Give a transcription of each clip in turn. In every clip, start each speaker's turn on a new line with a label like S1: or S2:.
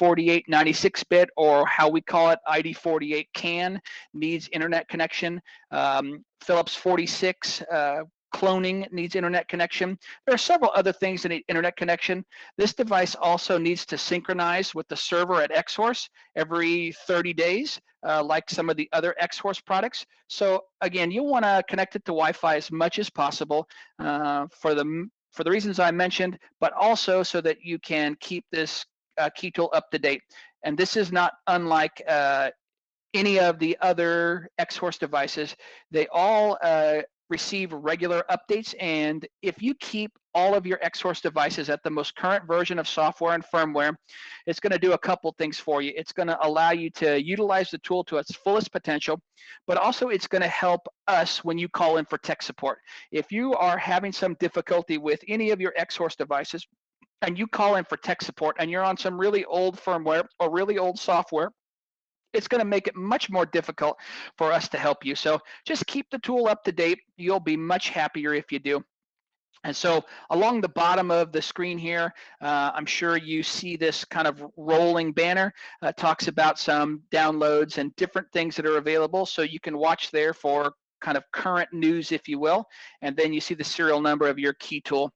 S1: ID48 96-bit, or how we call it, ID48 CAN, needs internet connection. Philips 46 cloning needs internet connection. There are several other things that need internet connection. This device also needs to synchronize with the server at XHorse every 30 days, like some of the other XHorse products. So again, you want to connect it to Wi-Fi as much as possible for the reasons I mentioned, but also so that you can keep this key tool up to date. And this is not unlike any of the other XHorse devices. They all receive regular updates, and if you keep all of your XHorse devices at the most current version of software and firmware, it's going to do a couple things for you. It's going to allow you to utilize the tool to its fullest potential, but also it's going to help us when you call in for tech support. If you are having some difficulty with any of your XHorse devices and you call in for tech support and you're on some really old firmware or really old software, it's going to make it much more difficult for us to help you. So just keep the tool up to date. You'll be much happier if you do. And so along the bottom of the screen here, I'm sure you see this kind of rolling banner. Talks about some downloads and different things that are available. So you can watch there for kind of current news, if you will. And then you see the serial number of your key tool.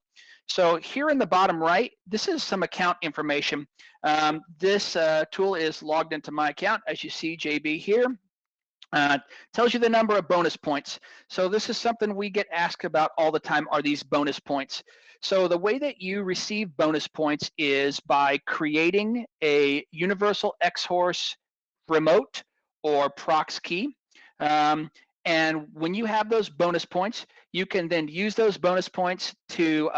S1: So here in the bottom right, this is some account information. This tool is logged into my account, as you see JB here. Tells you the number of bonus points. So this is something we get asked about all the time, are these bonus points. So the way that you receive bonus points is by creating a universal XHorse remote or prox key. And when you have those bonus points, you can then use those bonus points to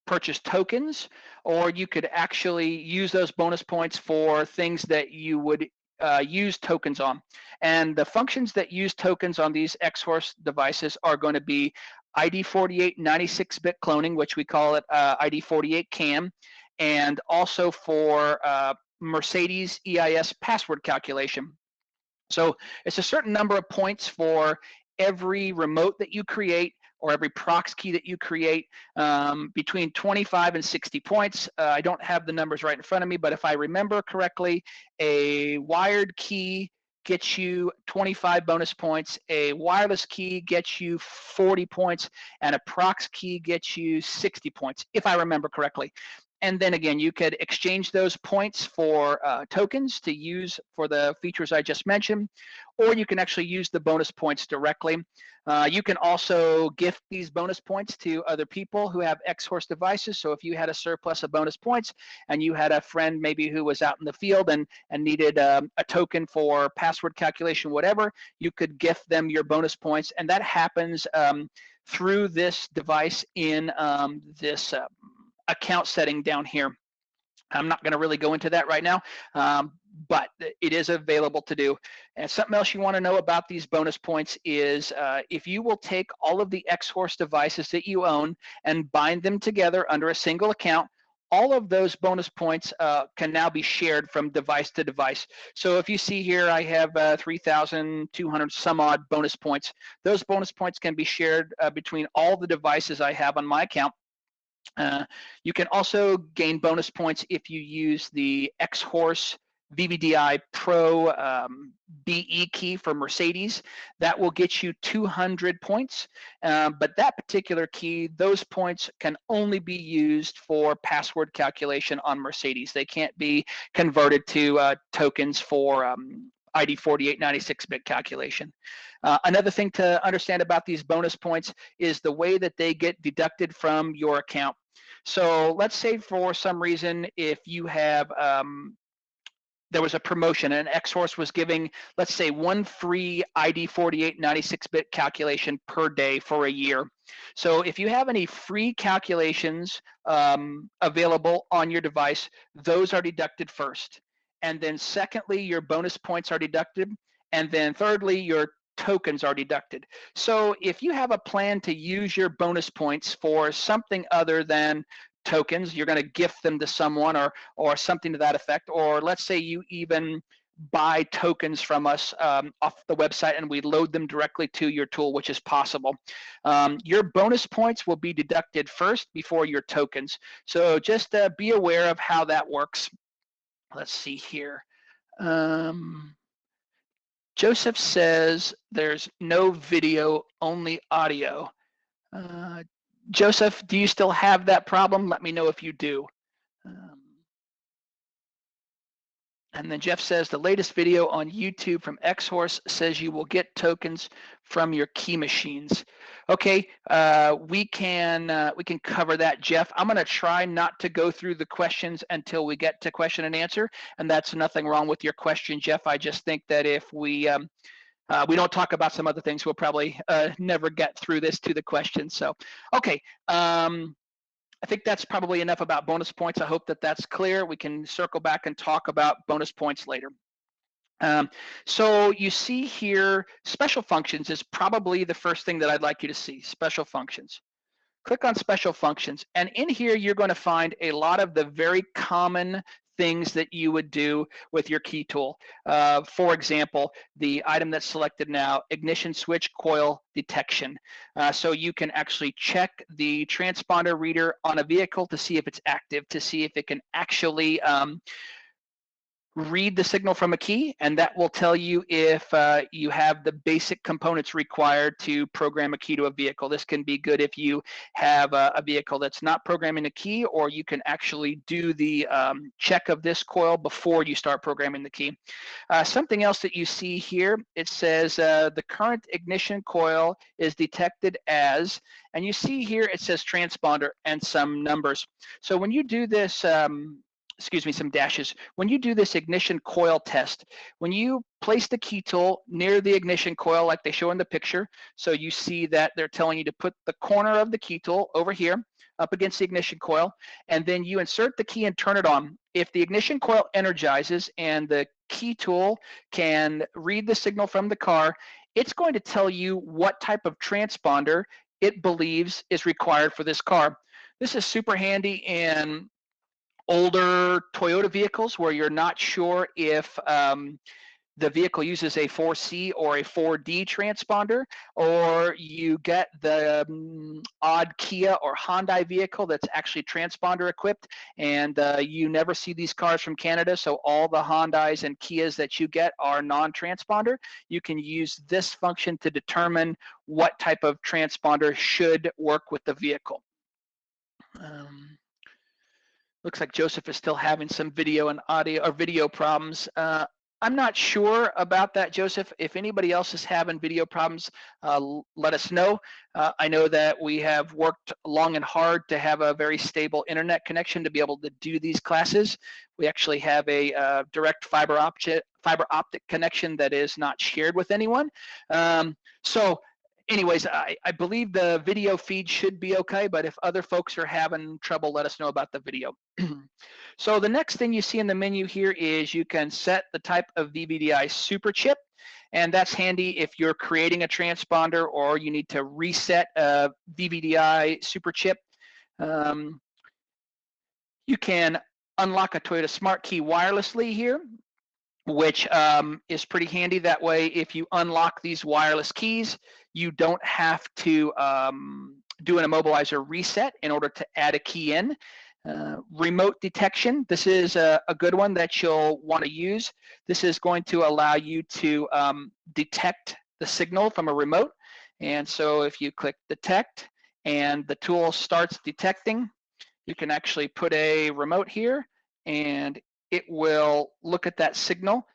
S1: purchase tokens, or you could actually use those bonus points for things that you would use tokens on. And the functions that use tokens on these XHorse devices are going to be ID48 96-bit cloning, which we call it ID48 CAN, and also for Mercedes EIS password calculation. So it's a certain number of points for every remote that you create, or every prox key that you create, between 25 and 60 points. I don't have the numbers right in front of me, but if I remember correctly, a wired key gets you 25 bonus points, a wireless key gets you 40 points, and a prox key gets you 60 points, if I remember correctly. And then again, you could exchange those points for tokens to use for the features I just mentioned, or you can actually use the bonus points directly. You can also gift these bonus points to other people who have XHorse devices. So if you had a surplus of bonus points and you had a friend maybe who was out in the field and needed a token for password calculation, whatever, you could gift them your bonus points. And that happens through this device in this account setting down here. I'm not going to really go into that right now, but it is available to do. And something else you want to know about these bonus points is if you will take all of the XHorse devices that you own and bind them together under a single account, all of those bonus points can now be shared from device to device. So if you see here, I have 3,200 some odd bonus points. Those bonus points can be shared between all the devices I have on my account. You can also gain bonus points if you use the XHorse VVDI Pro BE key for Mercedes. That will get you 200 points, but that particular key, those points can only be used for password calculation on Mercedes. They can't be converted to tokens for ID48 96-bit calculation. Another thing to understand about these bonus points is the way that they get deducted from your account. So let's say for some reason, if you have, there was a promotion and XHorse was giving, let's say, one free ID48 96-bit calculation per day for a year. So if you have any free calculations available on your device, those are deducted first. And then secondly, your bonus points are deducted. And then thirdly, your tokens are deducted. So if you have a plan to use your bonus points for something other than tokens, you're going to gift them to someone or something to that effect, or let's say you even buy tokens from us off the website and we load them directly to your tool, which is possible. Your bonus points will be deducted first before your tokens. So just be aware of how that works. let's see here. Joseph says there's no video, only audio. Joseph, do you still have that problem? Let me know if you do. And then Jeff says the latest video on YouTube from XHorse says you will get tokens from your key machines. Okay, we can cover that, Jeff. I'm going to try not to go through the questions until we get to question and answer, and that's nothing wrong with your question, Jeff. I just think that if we don't talk about some other things, we'll probably never get through this to the question. So, okay. I think that's probably enough about bonus points. I hope that that's clear. We can circle back and talk about bonus points later. So you see here, special functions is probably the first thing that I'd like you to see, special functions. Click on special functions, and in here you're going to find a lot of the very common things that you would do with your key tool. For example, the item that's selected now, ignition switch coil detection. So you can actually check the transponder reader on a vehicle to see if it's active, to see if it can actually read the signal from a key, and that will tell you if you have the basic components required to program a key to a vehicle. This can be good if you have a vehicle that's not programming a key, or you can actually do the check of this coil before you start programming the key. Something else that you see here, it says the current ignition coil is detected as, and you see here it says transponder and some numbers. So when you do this, excuse me, some dashes. When you do this ignition coil test, when you place the key tool near the ignition coil like they show in the picture, so you see that they're telling you to put the corner of the key tool over here up against the ignition coil, and then you insert the key and turn it on. If the ignition coil energizes and the key tool can read the signal from the car, it's going to tell you what type of transponder it believes is required for this car. This is super handy in older Toyota vehicles where you're not sure if the vehicle uses a 4C or a 4D transponder, or you get the odd Kia or Hyundai vehicle that's actually transponder equipped, and you never see these cars from Canada, so all the Hyundais and Kias that you get are non-transponder. You can use this function to determine what type of transponder should work with the vehicle. Looks like Joseph is still having some video and audio or video problems. I'm not sure about that, Joseph. If anybody else is having video problems, let us know. I know that we have worked long and hard to have a very stable internet connection to be able to do these classes. We actually have a direct fiber optic connection that is not shared with anyone. So anyways, I believe the video feed should be okay, but if other folks are having trouble, let us know about the video. So the next thing you see in the menu here is you can set the type of VVDI super chip, and that's handy if you're creating a transponder or you need to reset a VVDI super chip. You can unlock a Toyota Smart Key wirelessly here, which is pretty handy. That way, if you unlock these wireless keys, you don't have to do an Immobilizer reset in order to add a key in. Remote detection, this is a good one that you'll want to use. This is going to allow you to detect the signal from a remote. And so if you click detect and the tool starts detecting, you can actually put a remote here and it will look at that signal.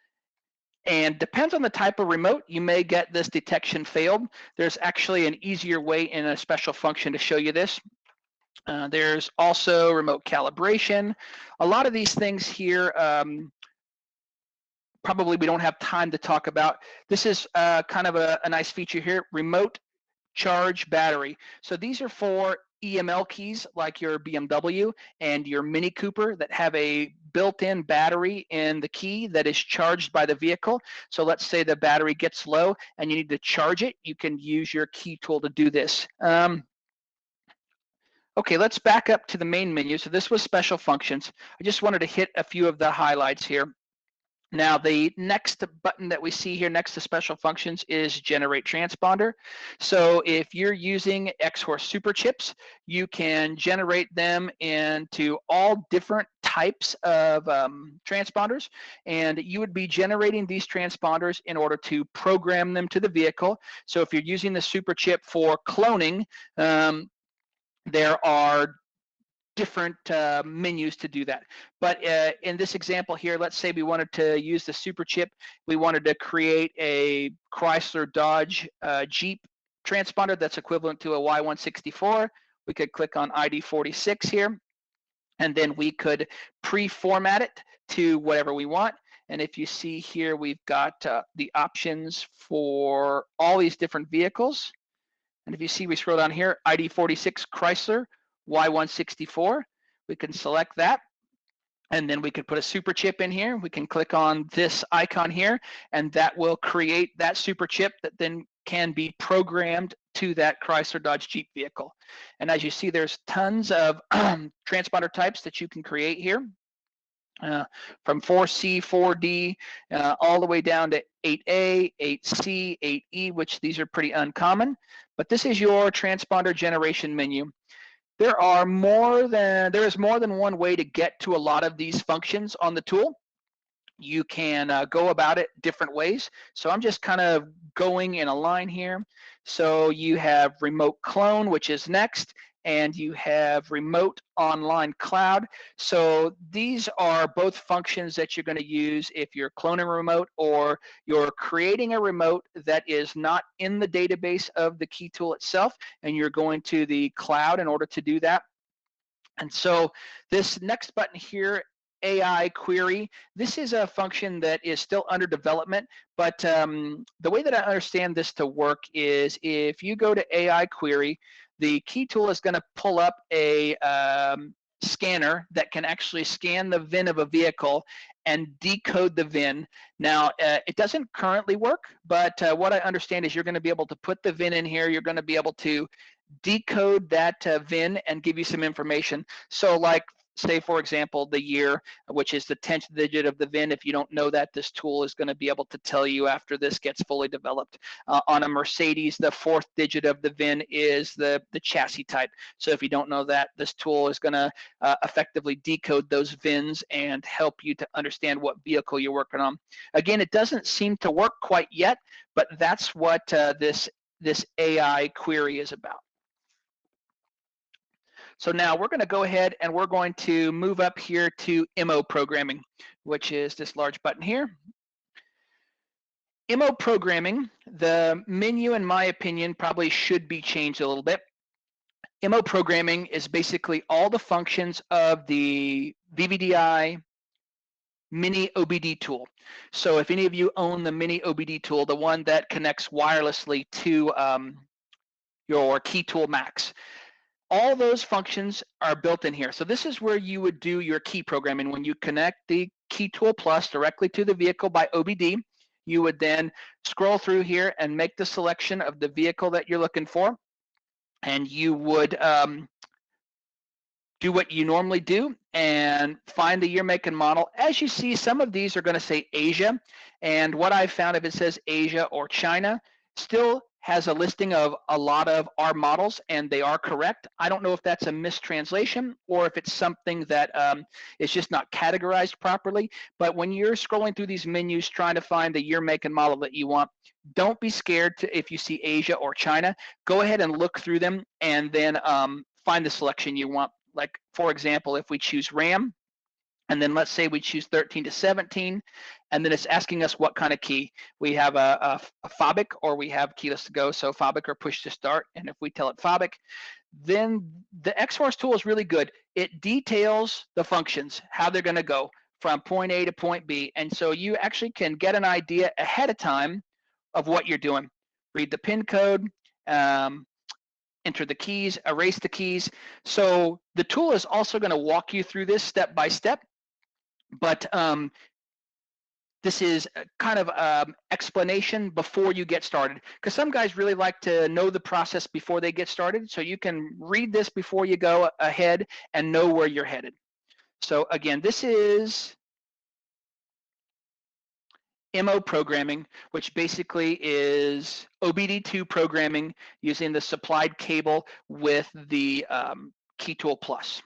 S1: And depends on the type of remote, you may get this detection failed. There's actually an easier way in a special function to show you this. There's also remote calibration. A lot of these things here, probably we don't have time to talk about. This is kind of a nice feature here, remote charge battery. So these are for EML keys like your BMW and your Mini Cooper that have a built-in battery in the key that is charged by the vehicle. So let's say the battery gets low and you need to charge it, you can use your key tool to do this. Okay, let's back up to the main menu. So this was special functions. I just wanted to hit a few of the highlights here. Now, the next button that we see here next to special functions is generate transponder. So if you're using XHorse super chips, you can generate them into all different types of transponders, and you would be generating these transponders in order to program them to the vehicle. So if you're using the super chip for cloning, there are different menus to do that. But in this example here, let's say we wanted to use the super chip. We wanted to create a Chrysler Dodge Jeep transponder that's equivalent to a Y164. We could click on ID46 here, and then we could pre-format it to whatever we want. And if you see here, we've got the options for all these different vehicles. And if you see, we scroll down here, ID46 Chrysler Y164. We can select that, and then we could put a super chip in here. We can click on this icon here, and that will create that super chip that then can be programmed to that Chrysler Dodge Jeep vehicle. And as you see, there's tons of transponder types that you can create here. From 4C, 4D, all the way down to 8A, 8C, 8E, which these are pretty uncommon. But this is your transponder generation menu. There is more than one way to get to a lot of these functions on the tool. You can go about it different ways. So I'm just kind of going in a line here. So you have remote clone, which is next, and you have remote online cloud. So these are both functions that you're going to use if you're cloning a remote or you're creating a remote that is not in the database of the key tool itself, and you're going to the cloud in order to do that. And so this next button here, AI query, this is a function that is still under development, but the way that I understand this to work is if you go to AI query, the key tool is going to pull up a scanner that can actually scan the VIN of a vehicle and decode the VIN. Now, it doesn't currently work, but what I understand is you're going to be able to put the VIN in here. You're going to be able to decode that VIN and give you some information. So like, say for example, the year, which is the 10th digit of the VIN. If you don't know that, this tool is going to be able to tell you after this gets fully developed. On a Mercedes, the 4th digit of the VIN is the chassis type. So if you don't know that, this tool is going to effectively decode those VINs and help you to understand what vehicle you're working on. Again, it doesn't seem to work quite yet, but that's what this AI query is about. So now we're going to go ahead and we're going to move up here to IMO programming, which is this large button here. IMO programming, the menu in my opinion probably should be changed a little bit. IMO programming is basically all the functions of the VVDI Mini OBD tool. So if any of you own the Mini OBD tool, the one that connects wirelessly to your Key Tool Max, all those functions are built in here. So this is where you would do your key programming. When you connect the Key Tool Plus directly to the vehicle by OBD, you would then scroll through here and make the selection of the vehicle that you're looking for. And you would do what you normally do and find the year, make, and model. As you see, some of these are going to say Asia. And what I've found, if it says Asia or China, still has a listing of a lot of our models, and they are correct. I don't know if that's a mistranslation or if it's something that is just not categorized properly. But when you're scrolling through these menus trying to find the year, make, and model that you want, don't be scared if you see Asia or China. Go ahead and look through them and then find the selection you want. Like, for example, if we choose RAM, and then let's say we choose 13 to 17, and then it's asking us what kind of key. We have a FABIC or we have keyless to go, so FABIC or push to start. And if we tell it FABIC, then the XHorse tool is really good. It details the functions, how they're going to go from point A to point B. And so you actually can get an idea ahead of time of what you're doing. Read the PIN code, enter the keys, erase the keys. So the tool is also going to walk you through this step by step, but this is kind of explanation before you get started, because some guys really like to know the process before they get started. So you can read this before you go ahead and know where you're headed. So again, this is IMO programming, which basically is OBD2 programming using the supplied cable with the Key Tool Plus.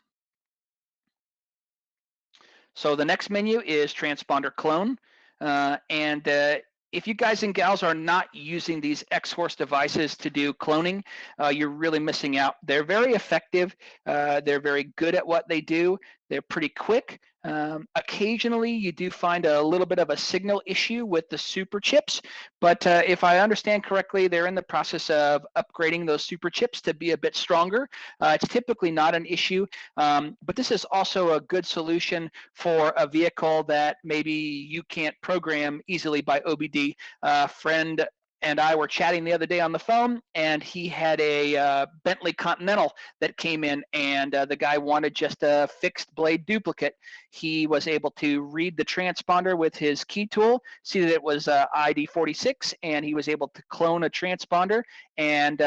S1: So the next menu is Transponder Clone. If you guys and gals are not using these XHorse devices to do cloning, you're really missing out. They're very effective. They're very good at what they do. They're pretty quick. Occasionally, you do find a little bit of a signal issue with the super chips, but if I understand correctly, they're in the process of upgrading those super chips to be a bit stronger. It's typically not an issue, but this is also a good solution for a vehicle that maybe you can't program easily by OBD. A friend and I were chatting the other day on the phone, and he had a Bentley Continental that came in, and the guy wanted just a fixed blade duplicate. He was able to read the transponder with his key tool, see that it was ID46, and he was able to clone a transponder and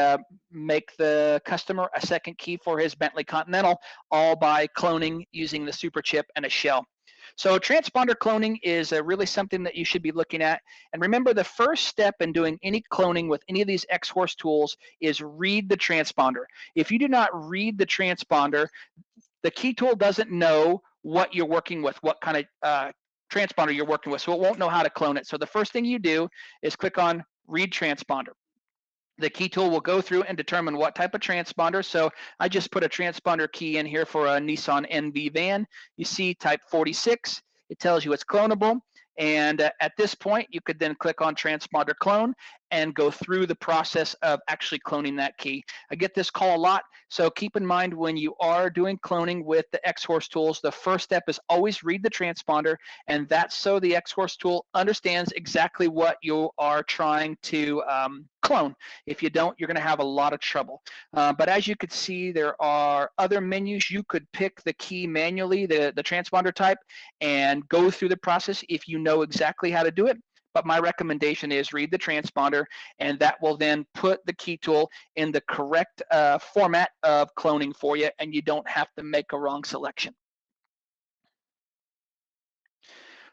S1: make the customer a second key for his Bentley Continental, all by cloning using the super chip and a shell. So transponder cloning is really something that you should be looking at. And remember, the first step in doing any cloning with any of these XHorse tools is read the transponder. If you do not read the transponder, the key tool doesn't know what you're working with, what kind of transponder you're working with, so it won't know how to clone it. So the first thing you do is click on Read Transponder. The key tool will go through and determine what type of transponder. So I just put a transponder key in here for a Nissan NV van. You see type 46. It tells you it's clonable. And at this point, you could then click on Transponder Clone and go through the process of actually cloning that key. I get this call a lot, so keep in mind when you are doing cloning with the XHorse tools, the first step is always read the transponder, and that's so the XHorse tool understands exactly what you are trying to clone. If you don't, you're going to have a lot of trouble. But as you could see, there are other menus. You could pick the key manually, the transponder type, and go through the process if you know exactly how to do it. But my recommendation is read the transponder, and that will then put the key tool in the correct format of cloning for you, and you don't have to make a wrong selection.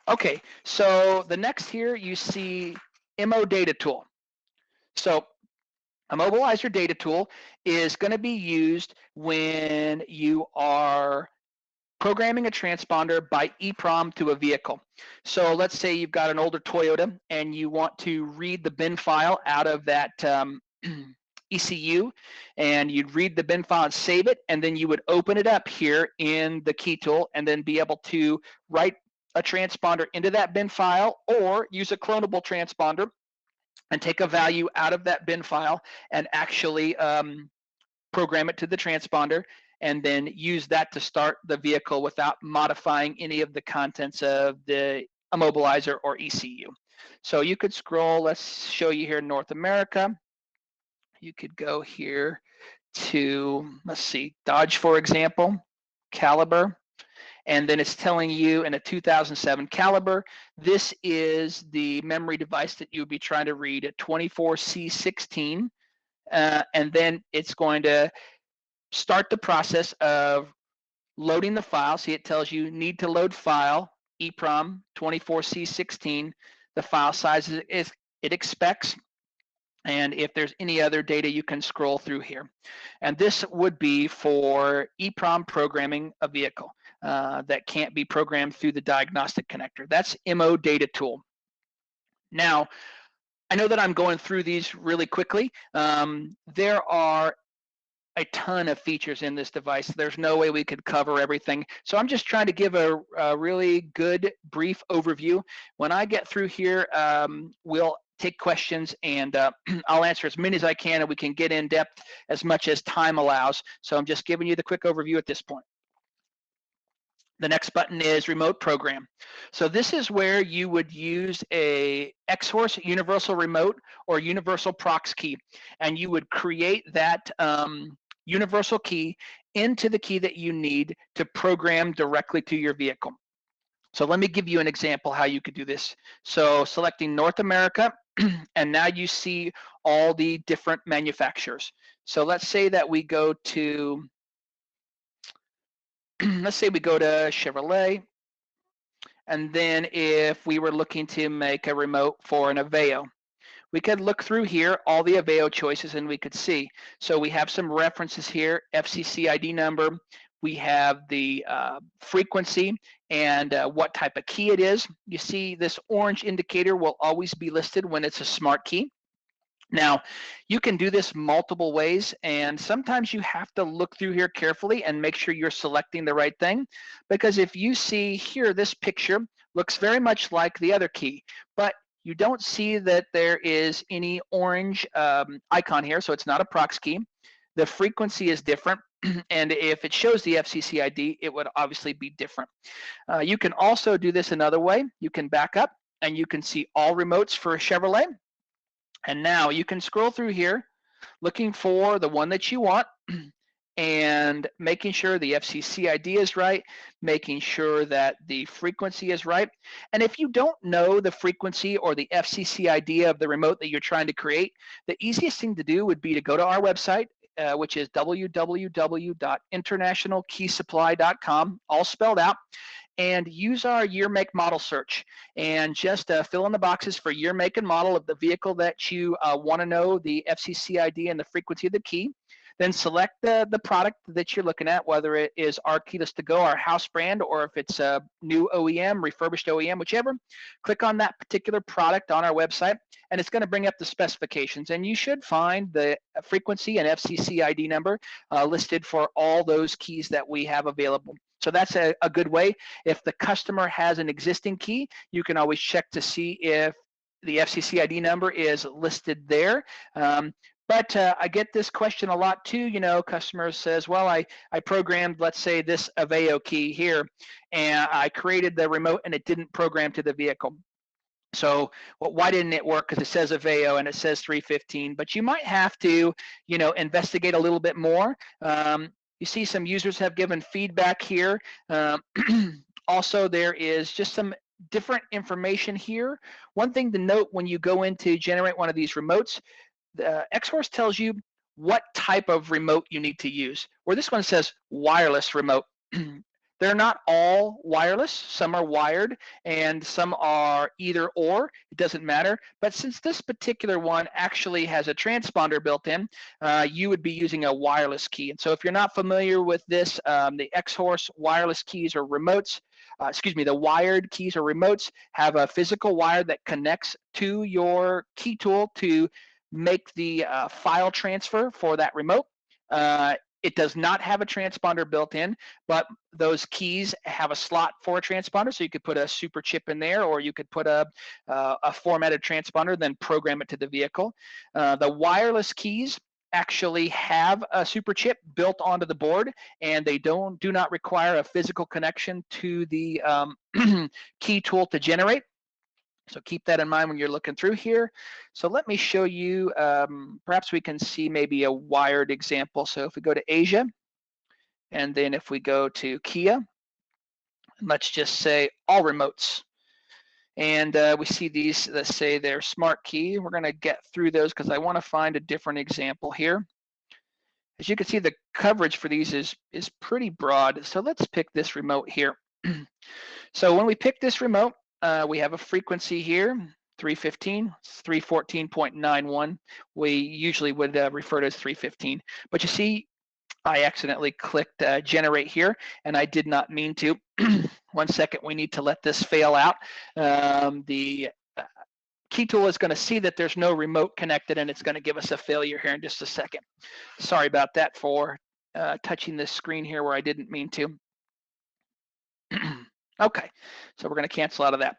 S1: Okay, so the next here you see Immo Data Tool. So Immobilizer Data Tool is going to be used when you are programming a transponder by Eeprom to a vehicle. So let's say you've got an older Toyota and you want to read the bin file out of that ECU, and you'd read the bin file and save it, and then you would open it up here in the key tool and then be able to write a transponder into that bin file, or use a clonable transponder and take a value out of that bin file and actually program it to the transponder, and then use that to start the vehicle without modifying any of the contents of the immobilizer or ECU. So you could scroll, let's show you here in North America. You could go here to, let's see, Dodge, for example, Caliber, and then it's telling you in a 2007 Caliber, this is the memory device that you would be trying to read at 24C16, and then it's going to start the process of loading the file. See, it tells you need to load file, Eeprom 24C16. The file size is it expects, and if there's any other data, you can scroll through here. And this would be for Eeprom programming a vehicle that can't be programmed through the diagnostic connector. That's Immo Data Tool. Now, I know that I'm going through these really quickly. There are a ton of features in this device. There's no way we could cover everything. So I'm just trying to give a really good brief overview. When I get through here, we'll take questions, and I'll answer as many as I can, and we can get in depth as much as time allows. So I'm just giving you the quick overview at this point. The next button is Remote Program. So this is where you would use a XHorse Universal Remote or Universal Prox key, and you would create that universal key into the key that you need to program directly to your vehicle. So let me give you an example how you could do this. So selecting North America, and now you see all the different manufacturers. So let's say that we go to, let's say we go to Chevrolet, and then if we were looking to make a remote for an Aveo, we could look through here, all the Aveo choices, and we could see. So we have some references here, FCC ID number, We have the frequency and what type of key it is. You see this orange indicator will always be listed when it's a smart key. Now, you can do this multiple ways, and sometimes you have to look through here carefully and make sure you're selecting the right thing, because if you see here, this picture looks very much like the other key, but you don't see that there is any orange icon here, so it's not a prox key. The frequency is different, and if it shows the FCC ID, it would obviously be different. You can also do this another way. You can back up, and you can see all remotes for a Chevrolet. And now you can scroll through here looking for the one that you want and making sure the FCC ID is right, making sure that the frequency is right. And if you don't know the frequency or the FCC ID of the remote that you're trying to create, the easiest thing to do would be to go to our website, which is www.internationalkeysupply.com, all spelled out, and use our year, make, model search, and just fill in the boxes for year, make, and model of the vehicle that you want to know the FCC ID and the frequency of the key. Then select the product that you're looking at, whether it is our keyless to go, our house brand, or if it's a new OEM, refurbished OEM, whichever. Click on that particular product on our website, and it's going to bring up the specifications. And you should find the frequency and FCC ID number listed for all those keys that we have available. So that's a good way. If the customer has an existing key, you can always check to see if the FCC ID number is listed there. But I get this question a lot too. You know, customers says, well, I programmed, let's say, this Aveo key here, and I created the remote and it didn't program to the vehicle. So why didn't it work? Because it says Aveo and it says 315. But you might have to, you know, investigate a little bit more. You see some users have given feedback here. Also, there is just some different information here. One thing to note when you go in to generate one of these remotes, the XHorse tells you what type of remote you need to use. Where this one says wireless remote. They're not all wireless. Some are wired and some are either or. It doesn't matter. But since this particular one actually has a transponder built in, you would be using a wireless key. And so if you're not familiar with this, the XHorse wireless keys or remotes, the wired keys or remotes have a physical wire that connects to your key tool to make the file transfer for that remote. It does not have a transponder built in, but those keys have a slot for a transponder, so you could put a super chip in there, or you could put a formatted transponder, then program it to the vehicle. The wireless keys actually have a super chip built onto the board, and they do not require a physical connection to the key tool to generate. So keep that in mind when you're looking through here. So let me show you, perhaps we can see maybe a wired example. So if we go to Asia, and then if we go to Kia, let's just say all remotes. And we see these, let's say they're smart key. We're gonna get through those because I wanna find a different example here. As you can see, the coverage for these is pretty broad. So let's pick this remote here. So when we pick this remote, we have a frequency here, 315, 314.91. We usually would refer to as 315. But you see, I accidentally clicked generate here, and I did not mean to. 1 second, we need to let this fail out. The key tool is going to see that there's no remote connected, and it's going to give us a failure here in just a second. Sorry about that for touching this screen here where I didn't mean to. Okay, so we're going to cancel out of that.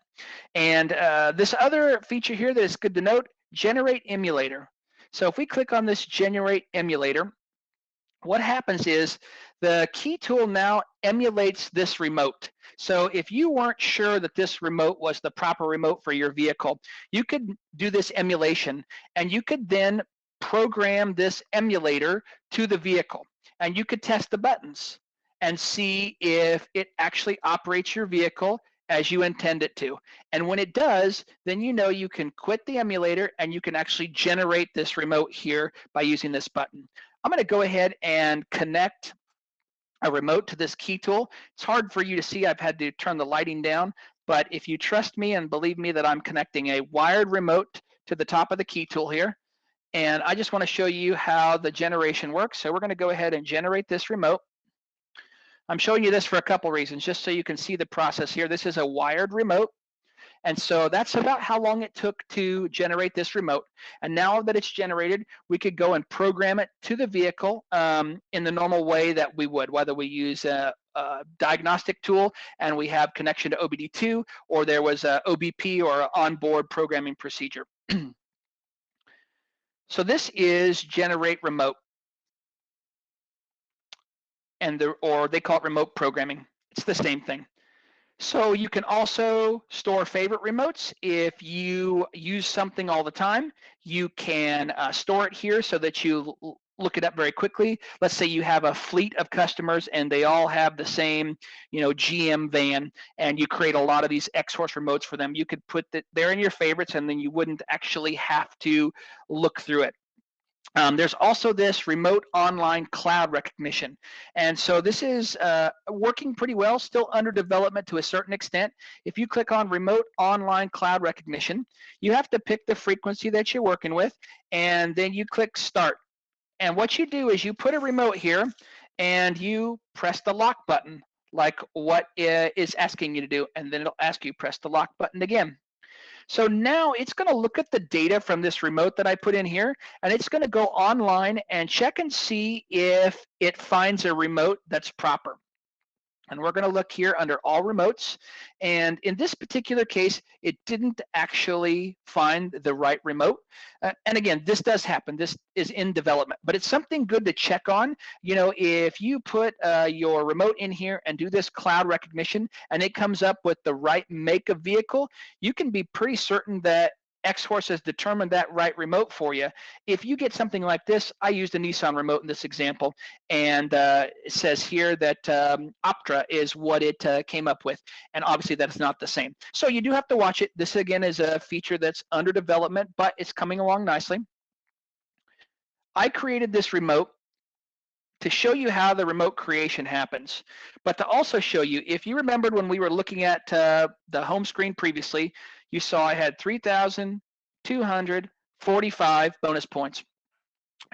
S1: And this other feature here that is good to note, generate emulator. So if we click on this generate emulator, what happens is the key tool now emulates this remote. So if you weren't sure that this remote was the proper remote for your vehicle, you could do this emulation, and you could then program this emulator to the vehicle, and you could test the buttons and see if it actually operates your vehicle as you intend it to. And when it does, then you know you can quit the emulator and you can actually generate this remote here by using this button. I'm going to go ahead and connect a remote to this key tool. It's hard for you to see. I've had to turn the lighting down, but if you trust me and believe me that I'm connecting a wired remote to the top of the key tool here, and I just want to show you how the generation works. So we're going to go ahead and generate this remote. I'm showing you this for a couple reasons, just so you can see the process here. This is a wired remote. And so that's about how long it took to generate this remote. And now that it's generated, we could go and program it to the vehicle in the normal way that we would, whether we use a diagnostic tool and we have connection to OBD2, or there was a OBP or an onboard programming procedure. So this is generate remote, or they call it remote programming. It's the same thing. So you can also store favorite remotes. If you use something all the time, you can store it here so that you look it up very quickly. Let's say you have a fleet of customers and they all have the same, GM van, and you create a lot of these XHorse remotes for them. You could put that there in your favorites, and then you wouldn't actually have to look through it. There's also this remote online cloud recognition. And so this is working pretty well, still under development to a certain extent. If you click on remote online cloud recognition, you have to pick the frequency that you're working with, and then you click start. And what you do is you put a remote here and you press the lock button, like what is asking you to do, and then it'll ask you press the lock button again. So now it's going to look at the data from this remote that I put in here, and it's going to go online and check and see if it finds a remote that's proper. And we're going to look here under all remotes, and in this particular case, it didn't actually find the right remote. And again, this does happen. This is in development, but it's something good to check on. If you put your remote in here and do this cloud recognition, and it comes up with the right make of vehicle, you can be pretty certain that XHorse has determined that right remote for you. If you get something like this, I used a Nissan remote in this example, and it says here that Optra is what it came up with, and obviously that's not the same. So you do have to watch it. This again is a feature that's under development, but it's coming along nicely. I created this remote to show you how the remote creation happens, but to also show you, if you remembered when we were looking at the home screen previously, you saw I had 3,245 bonus points.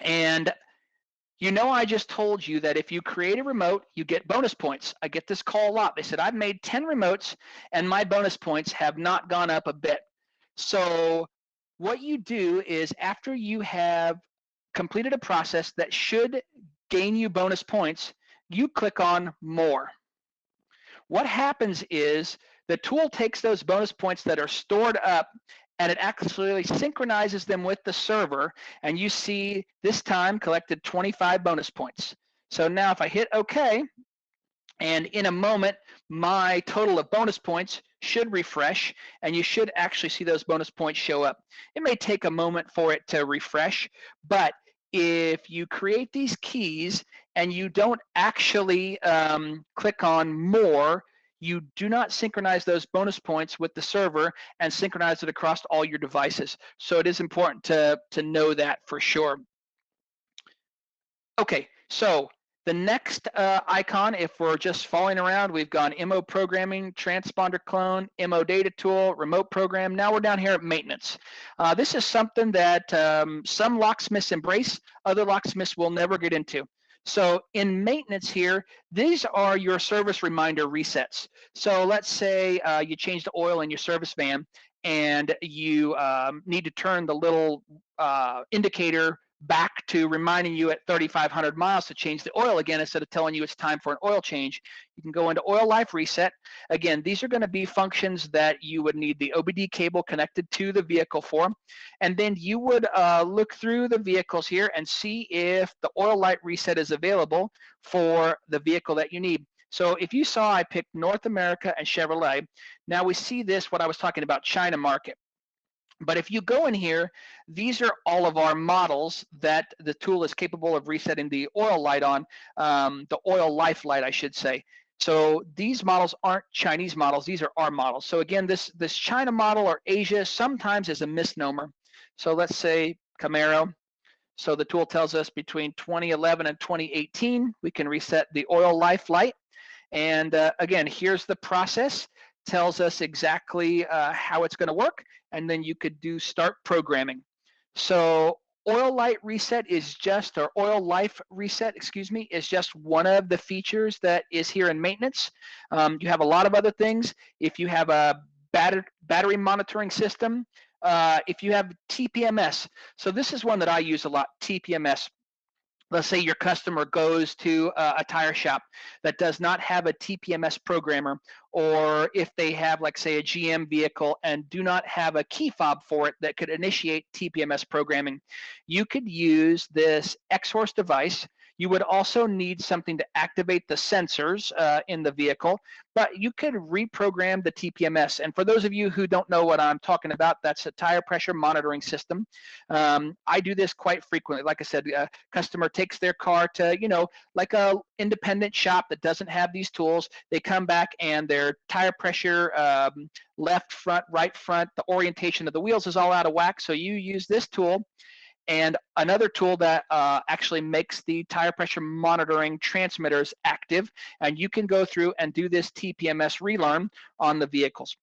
S1: And I just told you that if you create a remote, you get bonus points. I get this call a lot. They said, I've made 10 remotes and my bonus points have not gone up a bit. So what you do is, after you have completed a process that should gain you bonus points, you click on more. What happens is the tool takes those bonus points that are stored up and it actually synchronizes them with the server, and you see this time collected 25 bonus points. So now if I hit OK, and in a moment my total of bonus points should refresh, and you should actually see those bonus points show up. It may take a moment for it to refresh, but if you create these keys and you don't actually click on more, you do not synchronize those bonus points with the server and synchronize it across all your devices. So it is important to know that for sure. Okay, so the next icon, if we're just following around, we've gone Immo programming, transponder clone, Immo data tool, remote program. Now we're down here at maintenance. This is something that some locksmiths embrace, other locksmiths will never get into. So in maintenance here, these are your service reminder resets. So let's say you change the oil in your service van and you need to turn the little indicator back to reminding you at 3,500 miles to change the oil again instead of telling you it's time for an oil change. You can go into oil life reset. Again, these are going to be functions that you would need the OBD cable connected to the vehicle for. And then you would look through the vehicles here and see if the oil light reset is available for the vehicle that you need. So if you saw, I picked North America and Chevrolet. Now we see this, what I was talking about, China market. But if you go in here, these are all of our models that the tool is capable of resetting the oil light on, the oil life light, I should say. So these models aren't Chinese models, these are our models. So again, this China model or Asia sometimes is a misnomer. So let's say Camaro. So the tool tells us between 2011 and 2018, we can reset the oil life light. And again, here's the process. Tells us exactly how it's going to work, and then you could do start programming. So oil light reset is just, or oil life reset, excuse me, is just one of the features that is here in maintenance. You have a lot of other things. If you have a battery monitoring system, if you have TPMS, so this is one that I use a lot, TPMS. Let's say your customer goes to a tire shop that does not have a TPMS programmer, or if they have, like, say, a GM vehicle and do not have a key fob for it that could initiate TPMS programming, you could use this XHorse device. You would also need something to activate the sensors in the vehicle, but you could reprogram the TPMS. And for those of you who don't know what I'm talking about, that's a tire pressure monitoring system. I do this quite frequently. Like I said, customer takes their car to, like a independent shop that doesn't have these tools. They come back and their tire pressure, left front, right front, the orientation of the wheels is all out of whack. So you use this tool and another tool that actually makes the tire pressure monitoring transmitters active, and you can go through and do this TPMS relearn on the vehicles.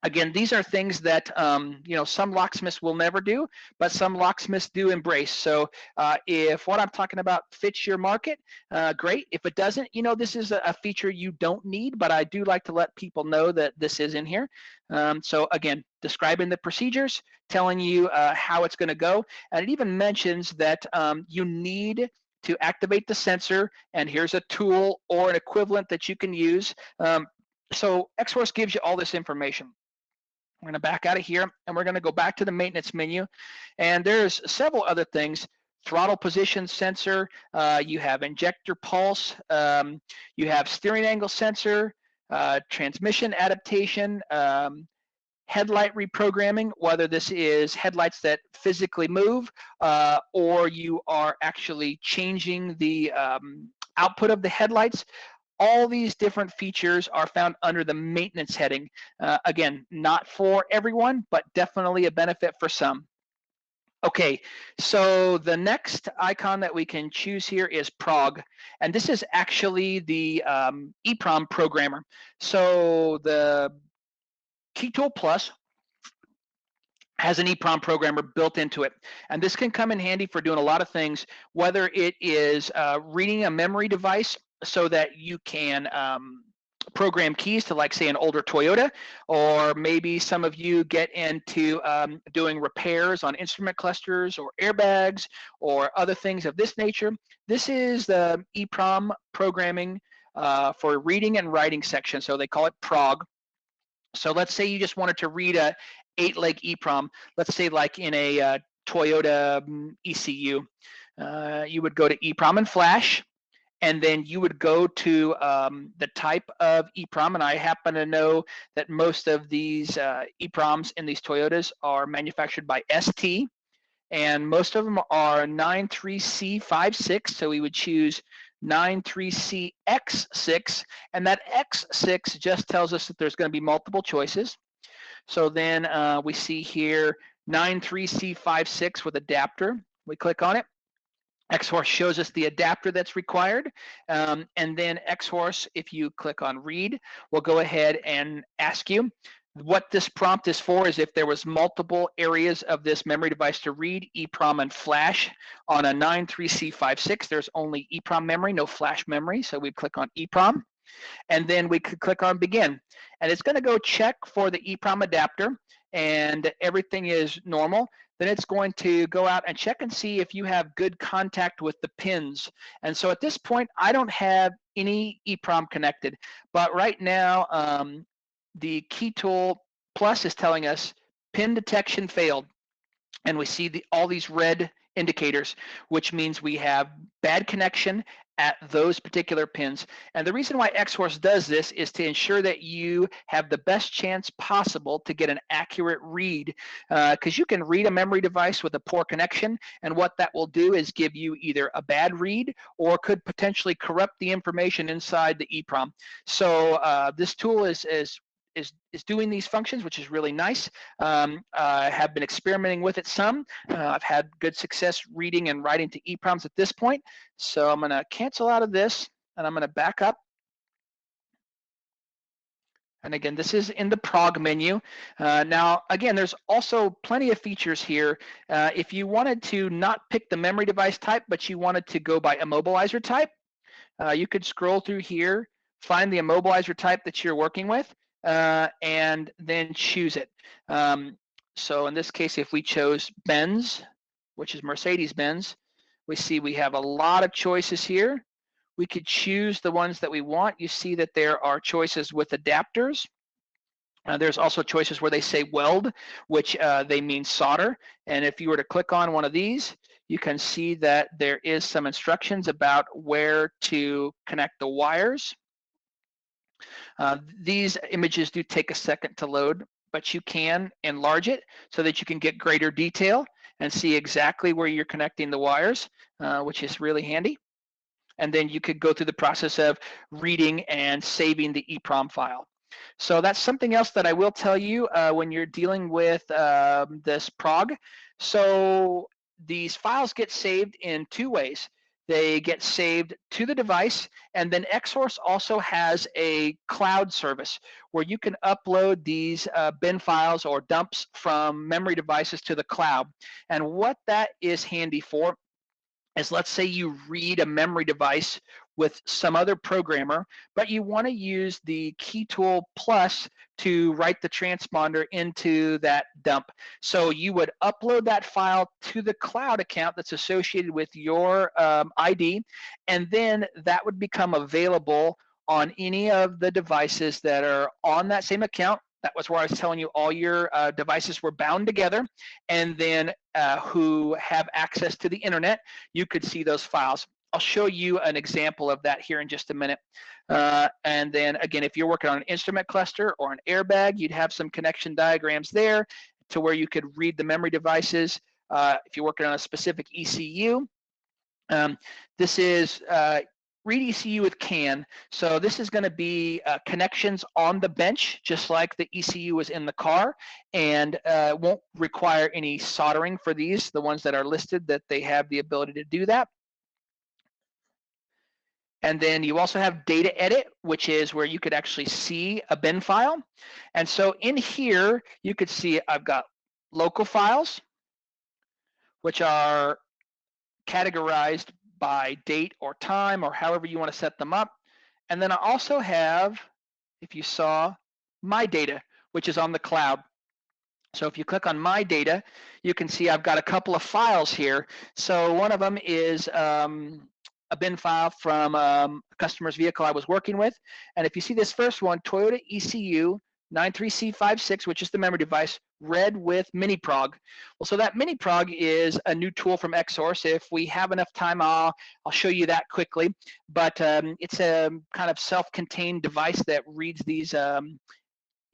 S1: Again, these are things that some locksmiths will never do, but some locksmiths do embrace. So if what I'm talking about fits your market, great. If it doesn't, this is a feature you don't need, but I do like to let people know that this is in here. So again, describing the procedures, telling you how it's going to go, and it even mentions that you need to activate the sensor, and here's a tool or an equivalent that you can use. So XHorse gives you all this information. We're going to back out of here, and we're going to go back to the maintenance menu, and there's several other things. Throttle position sensor, you have injector pulse, you have steering angle sensor, transmission adaptation, headlight reprogramming, whether this is headlights that physically move or you are actually changing the output of the headlights. All these different features are found under the maintenance heading. Again, not for everyone, but definitely a benefit for some. Okay, so the next icon that we can choose here is PROG, and this is actually the Eeprom programmer. So the Key Tool Plus has an Eeprom programmer built into it, and this can come in handy for doing a lot of things, whether it is reading a memory device so that you can program keys to, like, say, an older Toyota, or maybe some of you get into doing repairs on instrument clusters or airbags or other things of this nature. This is the Eeprom programming for reading and writing section, so they call it PROG. So let's say you just wanted to read a 8-leg Eeprom, let's say like in a Toyota ECU. You would go to Eeprom and Flash, and then you would go to the type of Eeprom, and I happen to know that most of these Eeproms in these Toyotas are manufactured by ST, and most of them are 93C56, so we would choose 93CX6, and that X6 just tells us that there's going to be multiple choices. So then we see here 93C56 with adapter. We click on it. XHorse shows us the adapter that's required, and then XHorse, if you click on read, will go ahead and ask you. What this prompt is for is if there was multiple areas of this memory device to read, Eeprom and Flash. On a 93C56, there's only Eeprom memory, no Flash memory, so we'd click on Eeprom, and then we could click on begin. And it's going to go check for the Eeprom adapter, and everything is normal. Then it's going to go out and check and see if you have good contact with the pins. And so at this point, I don't have any Eeprom connected, but right now, the Key Tool Plus is telling us pin detection failed, and we see all these red indicators, which means we have bad connection at those particular pins. And the reason why XHorse does this is to ensure that you have the best chance possible to get an accurate read, because you can read a memory device with a poor connection, and what that will do is give you either a bad read or could potentially corrupt the information inside the Eeprom. So this tool is doing these functions, which is really nice. I have been experimenting with it some. I've had good success reading and writing to Eeproms at this point. So I'm going to cancel out of this, and I'm going to back up. And again, this is in the PROG menu. Now, again, there's also plenty of features here. If you wanted to not pick the memory device type, but you wanted to go by Immobilizer type, you could scroll through here, find the Immobilizer type that you're working with, and then choose it. So in this case, if we chose Benz, which is Mercedes-Benz, we see we have a lot of choices here. We could choose the ones that we want. You see that there are choices with adapters. There's also choices where they say weld, which they mean solder. And if you were to click on one of these, you can see that there is some instructions about where to connect the wires. These images do take a second to load, but you can enlarge it so that you can get greater detail and see exactly where you're connecting the wires, which is really handy. And then you could go through the process of reading and saving the Eeprom file. So that's something else that I will tell you when you're dealing with this PROG. So these files get saved in two ways. They get saved to the device, and then XHorse also has a cloud service where you can upload these bin files or dumps from memory devices to the cloud. And what that is handy for is, let's say you read a memory device with some other programmer, but you want to use the Key Tool Plus to write the transponder into that dump. So you would upload that file to the cloud account that's associated with your ID, and then that would become available on any of the devices that are on that same account. That was where I was telling you all your devices were bound together, and then who have access to the internet, you could see those files. I'll show you an example of that here in just a minute. And then again, if you're working on an instrument cluster or an airbag, you'd have some connection diagrams there to where you could read the memory devices. If you're working on a specific ECU, this is read ECU with CAN. So this is going to be connections on the bench, just like the ECU is in the car, and won't require any soldering for these, the ones that are listed, that they have the ability to do that. And then you also have data edit, which is where you could actually see a bin file. And so in here, you could see I've got local files, which are categorized by date or time or however you want to set them up. And then I also have, if you saw, my data, which is on the cloud. So if you click on my data, you can see I've got a couple of files here. So one of them is a bin file from a customer's vehicle I was working with. And if you see this first one, Toyota ECU 93C56, which is the memory device, read with mini prog. Well, so that mini prog is a new tool from XHorse. If we have enough time, I'll show you that quickly. But it's a kind of self-contained device that reads these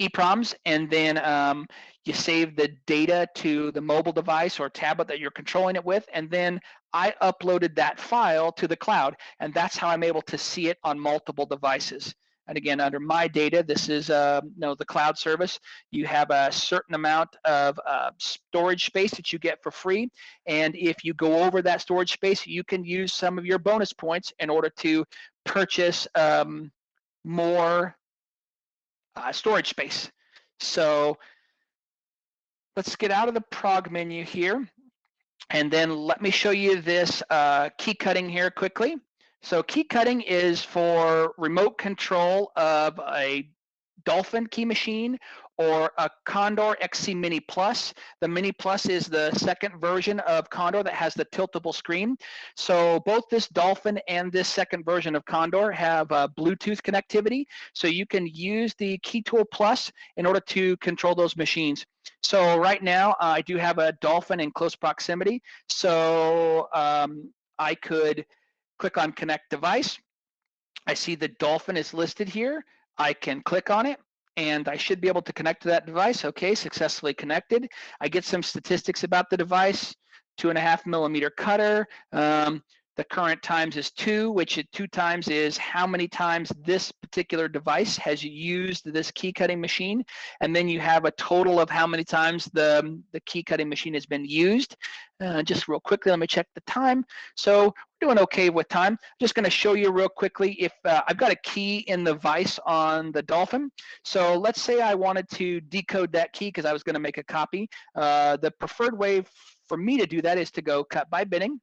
S1: Eeproms, and then you save the data to the mobile device or tablet that you're controlling it with, and then I uploaded that file to the cloud, and that's how I'm able to see it on multiple devices. And again, under my data, this is the cloud service. You have a certain amount of storage space that you get for free, and if you go over that storage space, you can use some of your bonus points in order to purchase more storage space. So let's get out of the PROG menu here, and then let me show you this key cutting here quickly. So key cutting is for remote control of a Dolphin key machine or a Condor XC Mini Plus. The Mini Plus is the second version of Condor that has the tiltable screen. So both this Dolphin and this second version of Condor have Bluetooth connectivity. So you can use the Key Tool Plus in order to control those machines. So right now I do have a Dolphin in close proximity. So I could click on Connect Device. I see the Dolphin is listed here. I can click on it, and I should be able to connect to that device. Okay, successfully connected. I get some statistics about the device: 2.5 millimeter cutter, The current times is 2, which at 2 times is how many times this particular device has used this key cutting machine. And then you have a total of how many times the key cutting machine has been used. Just real quickly, let me check the time. So we're doing okay with time. I'm just going to show you real quickly if I've got a key in the vise on the Dolphin. So let's say I wanted to decode that key because I was going to make a copy. The preferred way for me to do that is to go cut by bitting,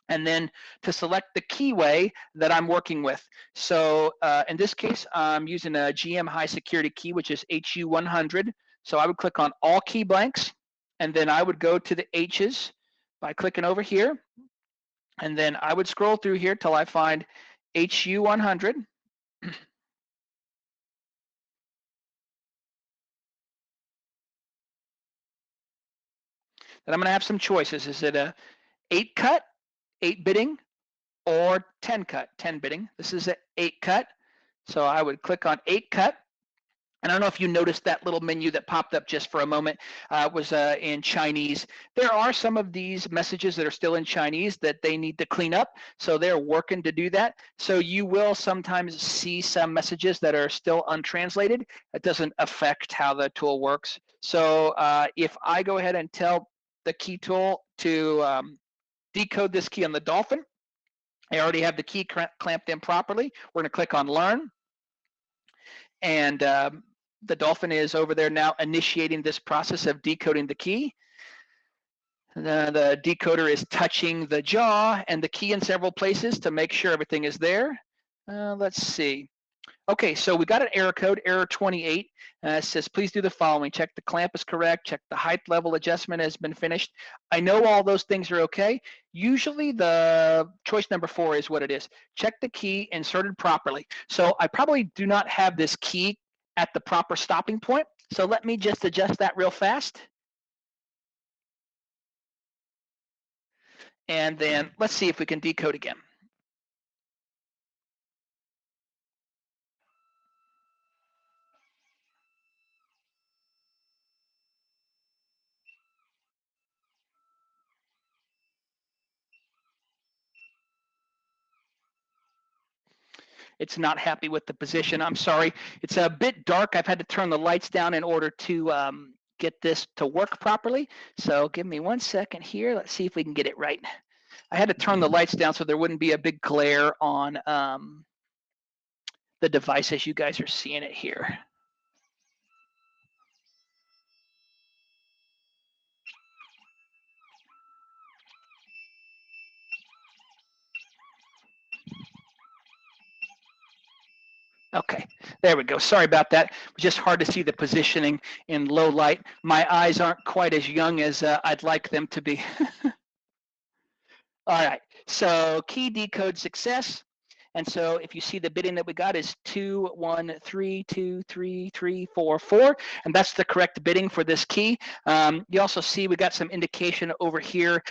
S1: and then to select the keyway that I'm working with. So in this case, I'm using a GM high security key, which is HU100. So I would click on all key blanks, and then I would go to the H's by clicking over here, and then I would scroll through here till I find HU100. Then I'm going to have some choices. Is it a 8 cut, 8 bitting, or 10 cut, 10 bitting? This is an 8 cut. So I would click on 8 cut. And I don't know if you noticed that little menu that popped up just for a moment was in Chinese. There are some of these messages that are still in Chinese that they need to clean up, so they're working to do that. So you will sometimes see some messages that are still untranslated. It doesn't affect how the tool works. So if I go ahead and tell the key tool to decode this key on the Dolphin, I already have the key clamped in properly. We're going to click on Learn. And the Dolphin is over there now initiating this process of decoding the key. The decoder is touching the jaw and the key in several places to make sure everything is there. Let's see. Okay, so we got an error code, error 28. It says, please do the following. Check the clamp is correct. Check the height level adjustment has been finished. I know all those things are okay. Usually the choice number 4 is what it is. Check the key inserted properly. So I probably do not have this key at the proper stopping point. So let me just adjust that real fast. And then let's see if we can decode again. It's not happy with the position. I'm sorry. It's a bit dark. I've had to turn the lights down in order to get this to work properly. So give me 1 second here. Let's see if we can get it right. I had to turn the lights down so there wouldn't be a big glare on the device as you guys are seeing it here. Okay, there we go. Sorry about that. It was just hard to see the positioning in low light. My eyes aren't quite as young as I'd like them to be. All right, so key decode success. And so if you see the bitting that we got is 2 1 3 2 3 3 4 4, and that's the correct bitting for this key. You also see we got some indication over here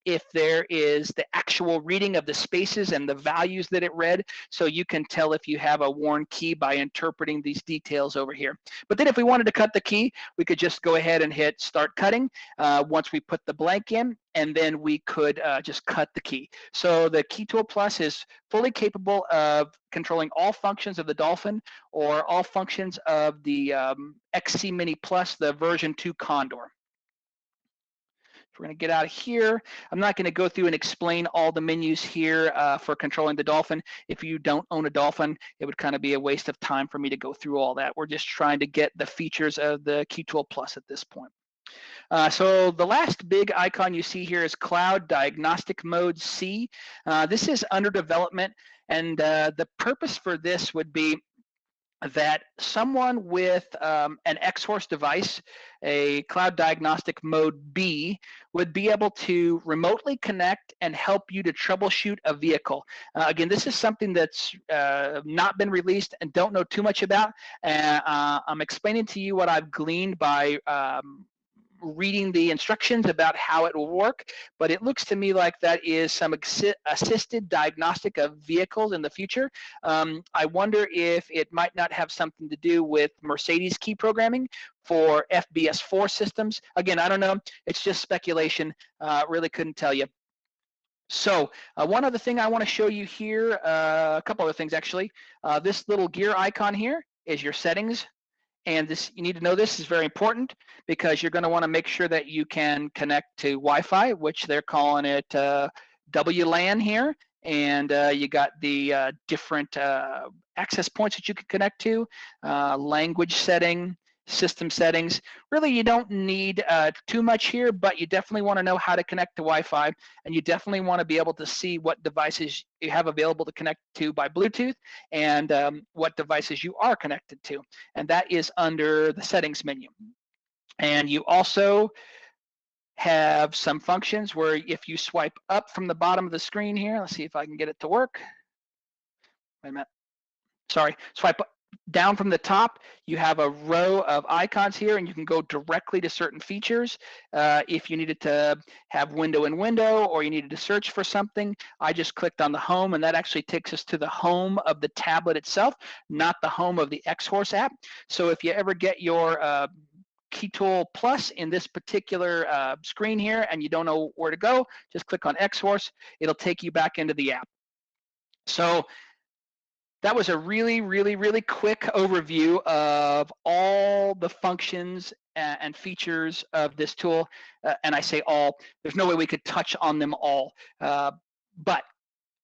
S1: if there is the actual reading of the spaces and the values that it read, so you can tell if you have a worn key by interpreting these details over here. But then if we wanted to cut the key, we could just go ahead and hit start cutting once we put the blank in, and then we could just cut the key. So the Key Tool Plus is fully capable of controlling all functions of the Dolphin or all functions of the XC Mini Plus, the version 2 Condor. So we're going to get out of here. I'm not going to go through and explain all the menus here for controlling the Dolphin. If you don't own a Dolphin, it would kind of be a waste of time for me to go through all that. We're just trying to get the features of the Key Tool Plus at this point. So the last big icon you see here is Cloud Diagnostic Mode C. This is under development, and the purpose for this would be that someone with an XHorse device, a Cloud Diagnostic Mode B, would be able to remotely connect and help you to troubleshoot a vehicle. Again, this is something that's not been released and don't know too much about. I'm explaining to you what I've gleaned by reading the instructions about how it will work, but it looks to me like that is some assisted diagnostic of vehicles in the future. I wonder if it might not have something to do with Mercedes key programming for FBS4 systems. Again, I don't know. It's just speculation. Really couldn't tell you. So one other thing I want to show you here, a couple other things actually. This little gear icon here is your settings. And this, you need to know this is very important because you're going to want to make sure that you can connect to Wi-Fi, which they're calling it WLAN here. And you got the different access points that you can connect to, language setting, system settings. Really, you don't need too much here, but you definitely want to know how to connect to Wi-Fi, and you definitely want to be able to see what devices you have available to connect to by Bluetooth and what devices you are connected to. And that is under the settings menu. And you also have some functions where if you swipe up from the bottom of the screen here, let's see if I can get it to work. Wait a minute. Sorry, swipe down from the top, you have a row of icons here, and you can go directly to certain features. If you needed to have window in window, or you needed to search for something, I just clicked on the home, and that actually takes us to the home of the tablet itself, not the home of the XHorse app. So if you ever get your Key Tool Plus in this particular screen here, and you don't know where to go, just click on XHorse. It'll take you back into the app. So that was a really, really, really quick overview of all the functions and features of this tool. And I say all, there's no way we could touch on them all. But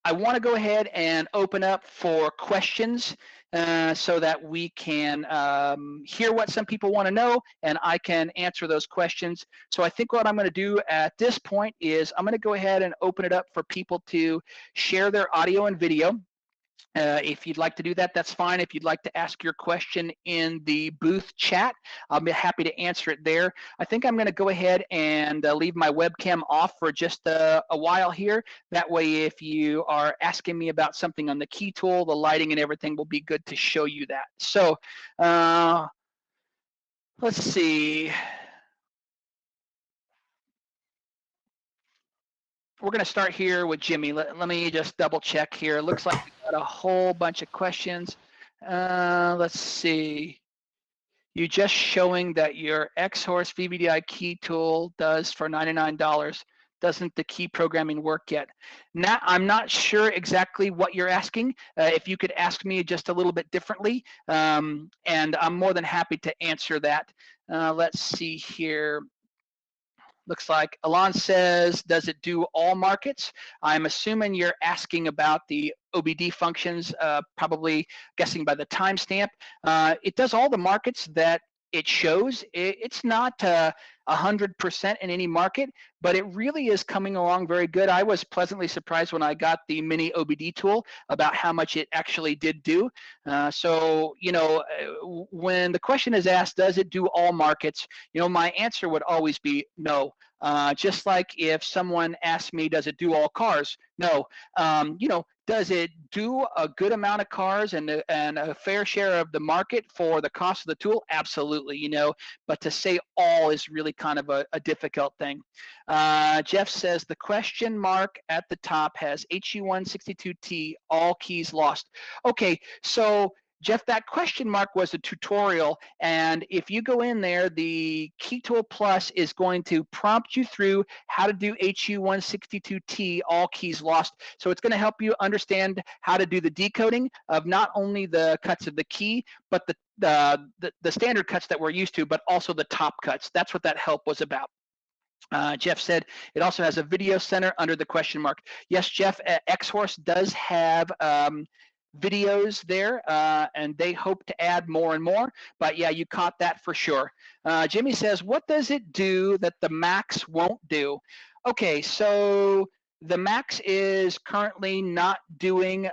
S1: I want to go ahead and open up for questions so that we can hear what some people want to know, and I can answer those questions. So I think what I'm going to do at this point is I'm going to go ahead and open it up for people to share their audio and video. If you'd like to do that, that's fine. If you'd like to ask your question in the booth chat, I'll be happy to answer it there. I think I'm going to go ahead and leave my webcam off for just a while here. That way, if you are asking me about something on the key tool, the lighting and everything will be good to show you that. So let's see. We're going to start here with Jimmy. Let me just double check here. It looks like we got a whole bunch of questions. Let's see. You just showing that your XHorse VVDI key tool does for $99. Doesn't the key programming work yet? Now, I'm not sure exactly what you're asking. If you could ask me just a little bit differently, and I'm more than happy to answer that. Let's see here. Looks like Alon says, does it do all markets? I'm assuming you're asking about the OBD functions, probably guessing by the timestamp. It does all the markets that it shows. It's not 100% in any market, but it really is coming along very good. I was pleasantly surprised when I got the mini OBD tool about how much it actually did do. So, you know, when the question is asked, does it do all markets? You know, my answer would always be no. Just like if someone asked me, does it do all cars? No. You know, does it do a good amount of cars and a fair share of the market for the cost of the tool? Absolutely, you know, but to say all is really kind of a difficult thing. Jeff says the question mark at the top has HU162T, all keys lost. Okay, so Jeff, that question mark was a tutorial, and if you go in there, the Key Tool Plus is going to prompt you through how to do HU162T, all keys lost. So it's going to help you understand how to do the decoding of not only the cuts of the key, but the standard cuts that we're used to, but also the top cuts. That's what that help was about. Jeff said it also has a video center under the question mark. Yes, Jeff, XHorse does have videos there, and they hope to add more and more, but yeah, you caught that for sure. Jimmy says, what does it do that the Max won't do? Okay, so the Max is currently not doing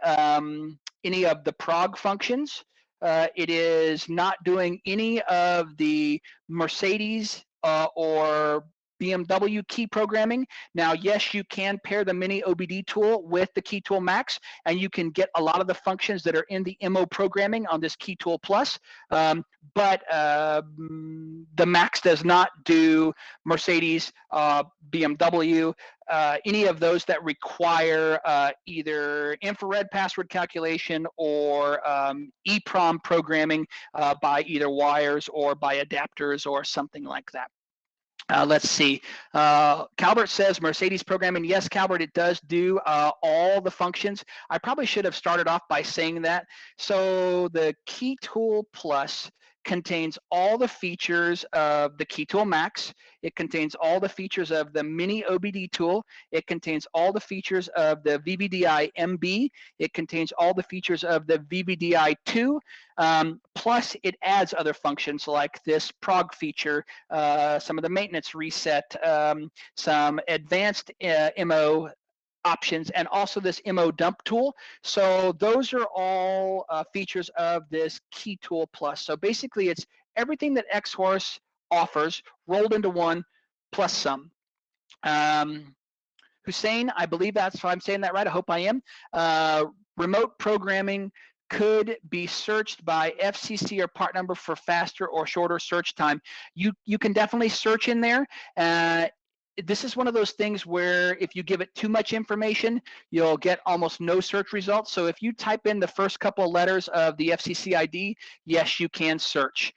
S1: any of the PROG functions. It is not doing any of the Mercedes or BMW key programming. Now, yes, you can pair the mini OBD tool with the Key Tool Max, and you can get a lot of the functions that are in the MO programming on this Key Tool Plus, but the Max does not do Mercedes, BMW, any of those that require either infrared password calculation or Eeprom programming by either wires or by adapters or something like that. Let's see. Calbert says Mercedes programming. Yes, Calbert, it does do all the functions. I probably should have started off by saying that. So the Key Tool Plus contains all the features of the Key Tool Max. It contains all the features of the mini OBD tool. It contains all the features of the VVDI MB. It contains all the features of the VVDI 2. Plus, it adds other functions like this PROG feature, some of the maintenance reset, some advanced MO options, and also this MO dump tool. So those are all features of this Key Tool Plus. So basically, it's everything that XHorse offers rolled into one plus some. Hussein, I believe that's, if I'm saying that right, I hope I am. Remote programming could be searched by FCC or part number for faster or shorter search time. You can definitely search in there. This is one of those things where if you give it too much information, you'll get almost no search results. So if you type in the first couple of letters of the FCC ID, yes, you can search.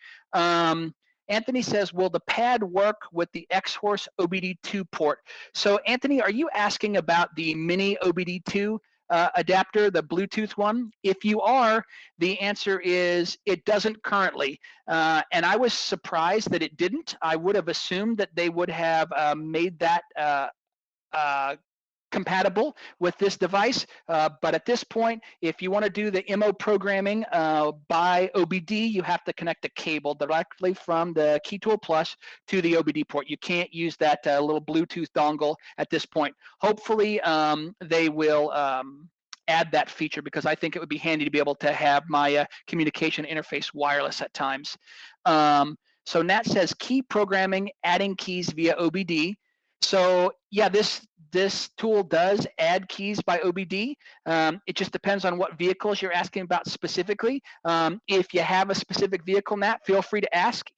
S1: Anthony says, will the pad work with the XHorse OBD2 port? So Anthony, are you asking about the mini OBD2 adapter, the Bluetooth one? If you are, the answer is it doesn't currently. And I was surprised that it didn't. I would have assumed that they would have made that compatible with this device, but at this point, if you want to do the MO programming by OBD, you have to connect a cable directly from the Key Tool Plus to the OBD port. You can't use that little Bluetooth dongle at this point. Hopefully, they will add that feature because I think it would be handy to be able to have my communication interface wireless at times. So Nat says key programming, adding keys via OBD. So yeah, this tool does add keys by OBD. It just depends on what vehicles you're asking about specifically. If you have a specific vehicle, Nat, feel free to ask.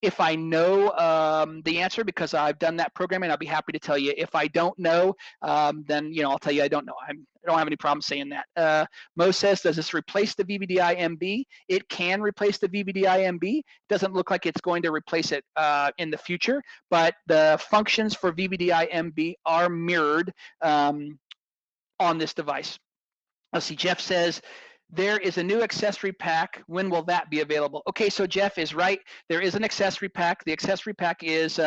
S1: If I know the answer because I've done that programming, I'll be happy to tell you. If I don't know, then I'll tell you I don't know. I don't have any problem saying that. Mo says, does this replace the VVDIMB? It can replace the VVDIMB. It doesn't look like it's going to replace it in the future, but the functions for VVDIMB are mirrored on this device. Let's see, Jeff says, there is a new accessory pack. When will that be available? Okay, so Jeff is right. There is an accessory pack. The accessory pack is,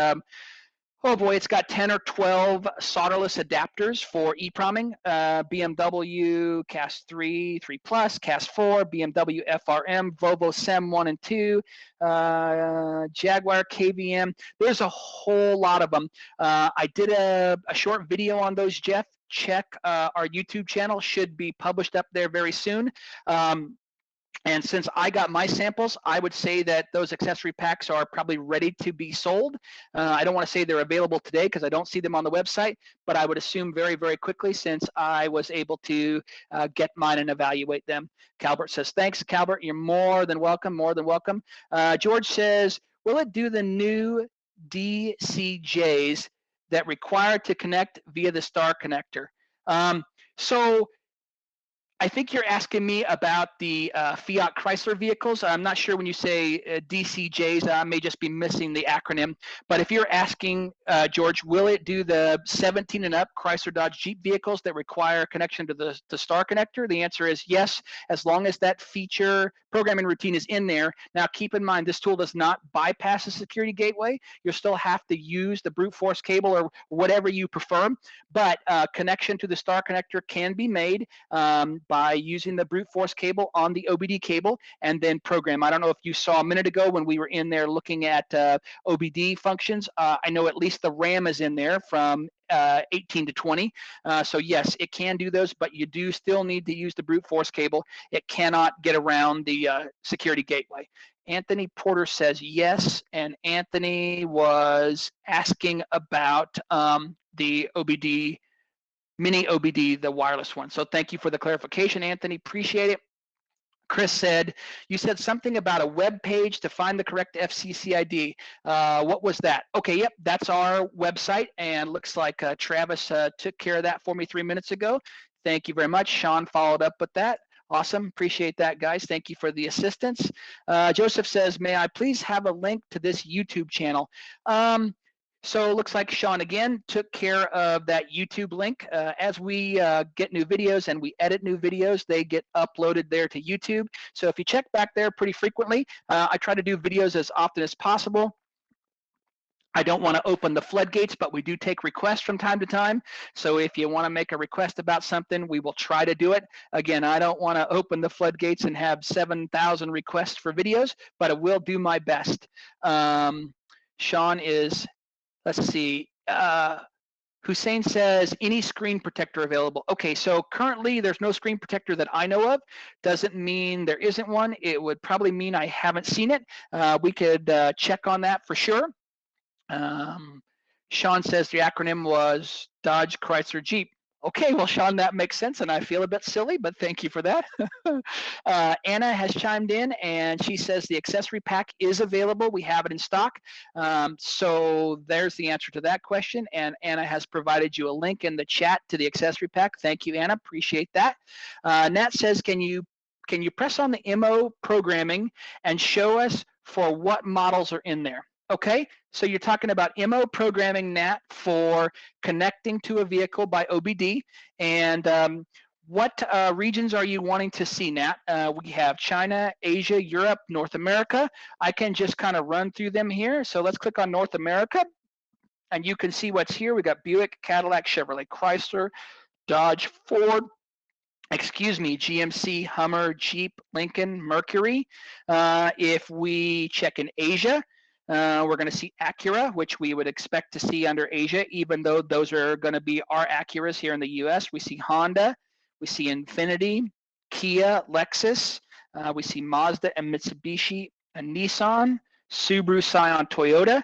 S1: oh boy, it's got 10 or 12 solderless adapters for Eeproming. BMW CAS 3, 3 Plus, CAS 4, BMW FRM, Volvo SEM 1 and 2, Jaguar KVM. There's a whole lot of them. I did a short video on those, Jeff. Check our YouTube channel, should be published up there very soon. And since I got my samples, I would say that those accessory packs are probably ready to be sold. I don't want to say they're available today because I don't see them on the website, but I would assume very, very quickly since I was able to get mine and evaluate them. Calbert says, thanks, Calbert. You're more than welcome, more than welcome. George says, will it do the new DCJs that require to connect via the star connector? So I think you're asking me about the Fiat Chrysler vehicles. I'm not sure when you say DCJs, I may just be missing the acronym. But if you're asking, George, will it do the 17 and up Chrysler Dodge Jeep vehicles that require connection to the star connector? The answer is yes, as long as that feature programming routine is in there. Now, keep in mind, this tool does not bypass the security gateway. You'll still have to use the brute force cable or whatever you prefer, but connection to the star connector can be made by using the brute force cable on the OBD cable and then program. I don't know if you saw a minute ago when we were in there looking at OBD functions. I know at least the RAM is in there from 18 to 20. So yes, it can do those, but you do still need to use the brute force cable. It cannot get around the security gateway. Anthony Porter says yes, and Anthony was asking about the OBD, mini OBD, the wireless one. So thank you for the clarification, Anthony. Appreciate it. Chris said, you said something about a web page to find the correct FCC ID. What was that? Okay, yep, that's our website, and looks like Travis took care of that for me 3 minutes ago. Thank you very much. Sean followed up with that. Awesome. Appreciate that, guys. Thank you for the assistance. Joseph says, may I please have a link to this YouTube channel? So it looks like Sean again took care of that YouTube link. As we get new videos and we edit new videos, they get uploaded there to YouTube. So if you check back there pretty frequently, I try to do videos as often as possible. I don't want to open the floodgates, but we do take requests from time to time. So if you want to make a request about something, we will try to do it. Again, I don't want to open the floodgates and have 7,000 requests for videos, but I will do my best. Sean is, let's see, Hussein says, any screen protector available? Okay, so currently there's no screen protector that I know of. Doesn't mean there isn't one. It would probably mean I haven't seen it. We could check on that for sure. Sean says the acronym was Dodge, Chrysler, Jeep. Okay, well, Sean, that makes sense, and I feel a bit silly, but thank you for that. Anna has chimed in, and she says the accessory pack is available. We have it in stock. So there's the answer to that question, and Anna has provided you a link in the chat to the accessory pack. Thank you, Anna. Appreciate that. Nat says, can you press on the MO programming and show us for what models are in there? Okay, so you're talking about MO programming, Nat, for connecting to a vehicle by OBD. And what regions are you wanting to see, Nat? We have China, Asia, Europe, North America. I can just kind of run through them here. So let's click on North America, and you can see what's here. We got Buick, Cadillac, Chevrolet, Chrysler, Dodge, Ford, GMC, Hummer, Jeep, Lincoln, Mercury. If we check in Asia, we're going to see Acura, which we would expect to see under Asia, even though those are going to be our Acuras here in the US. We see Honda, we see Infiniti, Kia, Lexus, we see Mazda and Mitsubishi and Nissan, Subaru, Scion, Toyota.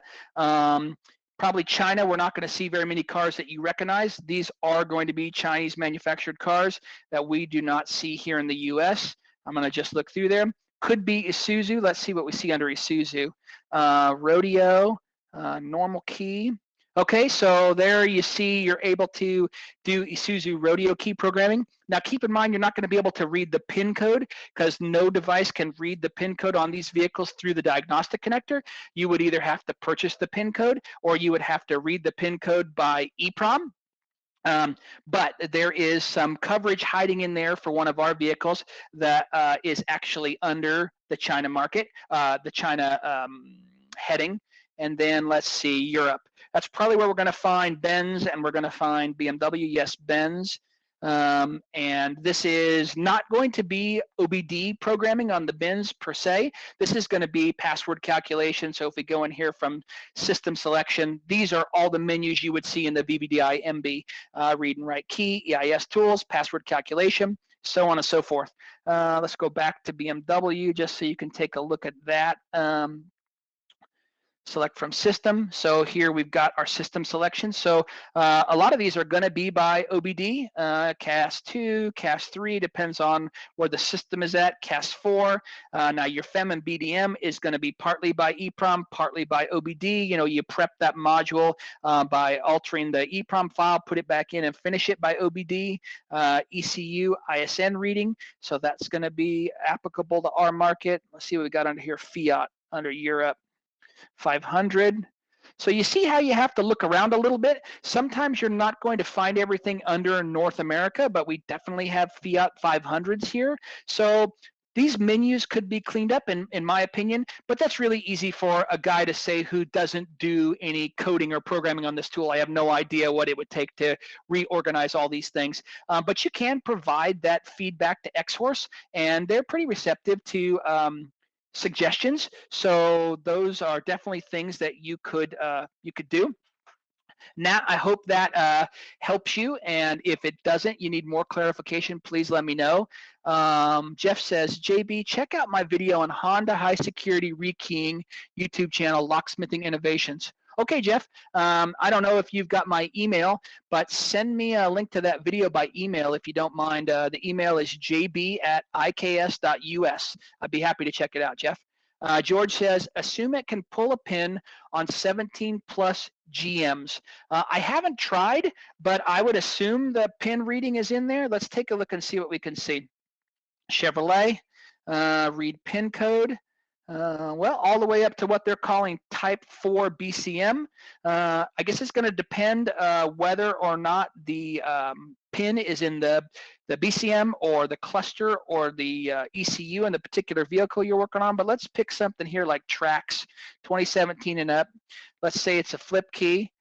S1: Probably China, we're not going to see very many cars that you recognize. These are going to be Chinese manufactured cars that we do not see here in the US. I'm going to just look through there. Could be Isuzu. Let's see what we see under Isuzu. Rodeo, normal key. Okay, so there you see you're able to do Isuzu Rodeo key programming. Now keep in mind you're not going to be able to read the PIN code because no device can read the PIN code on these vehicles through the diagnostic connector. You would either have to purchase the PIN code or you would have to read the PIN code by Eeprom. But there is some coverage hiding in there for one of our vehicles that is actually under the China market, the China heading. And then let's see, Europe. That's probably where we're going to find Benz, and we're going to find BMW. Yes, Benz. And this is not going to be OBD programming on the bins per se. This is going to be password calculation. So if we go in here from system selection, these are all the menus you would see in the VVDIMB, read and write key, EIS tools, password calculation, so on and so forth. Let's go back to BMW just so you can take a look at that. Select from system. So here we've got our system selection. So a lot of these are going to be by OBD, CAS 2, CAS 3, depends on where the system is at, CAS 4. Now your FEM and BDM is going to be partly by Eeprom, partly by OBD. You know, you prep that module by altering the Eeprom file, put it back in and finish it by OBD. ECU, ISN reading. So that's going to be applicable to our market. Let's see what we got under here, Fiat under Europe. 500. So you see how you have to look around a little bit. Sometimes you're not going to find everything under North America, but we definitely have Fiat 500s here. So these menus could be cleaned up in my opinion, but that's really easy for a guy to say who doesn't do any coding or programming on this tool. I have no idea what it would take to reorganize all these things. But you can provide that feedback to XHorse, and they're pretty receptive to suggestions. So those are definitely things that you could do. Nat, I hope that helps you, and if it doesn't, you need more clarification, please let me know. Jeff says, JB, check out my video on Honda high security rekeying YouTube channel, Locksmithing Innovations. Okay, Jeff, I don't know if you've got my email, but send me a link to that video by email if you don't mind. The email is jb@iks.us. I'd be happy to check it out, Jeff. George says, assume it can pull a pin on 17 plus GMs. I haven't tried, but I would assume the pin reading is in there. Let's take a look and see what we can see. Chevrolet, read pin code. Well, all the way up to what they're calling Type 4 BCM. I guess it's going to depend whether or not the pin is in the BCM or the cluster or the ECU in the particular vehicle you're working on. But let's pick something here like Trax 2017 and up. Let's say it's a flip key.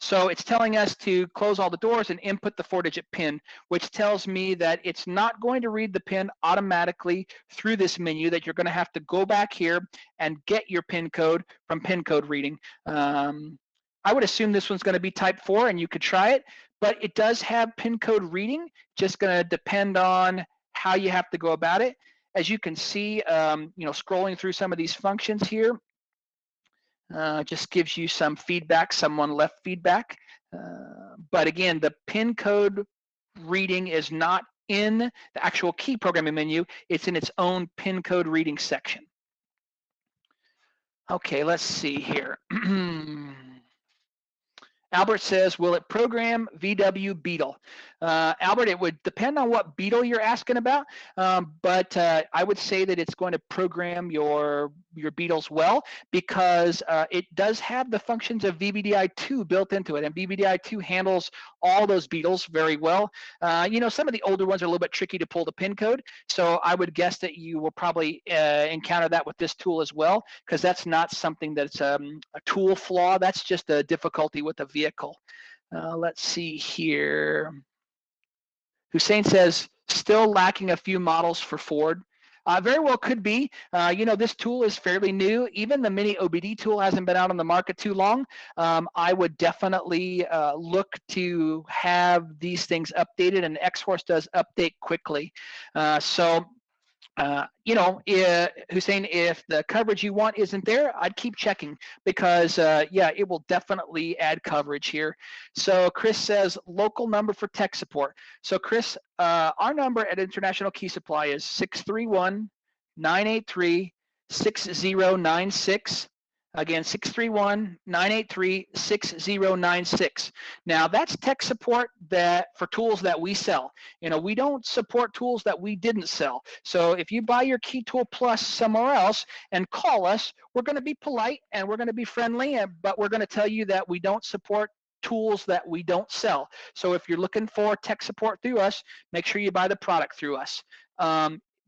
S1: So it's telling us to close all the doors and input the 4-digit PIN, which tells me that it's not going to read the PIN automatically through this menu, that you're going to have to go back here and get your PIN code from PIN code reading. I would assume this one's going to be Type 4, and you could try it, but it does have PIN code reading, just going to depend on how you have to go about it. As you can see, scrolling through some of these functions here, just gives you some feedback. Someone left feedback. But again, the PIN code reading is not in the actual key programming menu. It's in its own PIN code reading section. Okay, let's see here. Albert says, will it program VW Beetle? Albert, it would depend on what Beetle you're asking about, but I would say that it's going to program your Beetles well, because it does have the functions of VVDI 2 built into it, and VVDI 2 handles all those Beetles very well. Some of the older ones are a little bit tricky to pull the PIN code, so I would guess that you will probably encounter that with this tool as well, because that's not something that's a tool flaw. That's just a difficulty with the vehicle. Let's see here. Hussein says, still lacking a few models for Ford. Very well could be. This tool is fairly new. Even the mini OBD tool hasn't been out on the market too long. I would definitely look to have these things updated, and XHorse does update quickly. Hussein, if the coverage you want isn't there, I'd keep checking, because it will definitely add coverage here. So Chris says local number for tech support. So Chris, our number at International Key Supply is 631-983-6096. Again, 631-983-6096. Now that's tech support for tools that we sell. We don't support tools that we didn't sell. So if you buy your Key Tool Plus somewhere else and call us, we're going to be polite and we're going to be friendly, but we're going to tell you that we don't support tools that we don't sell. So if you're looking for tech support through us, make sure you buy the product through us.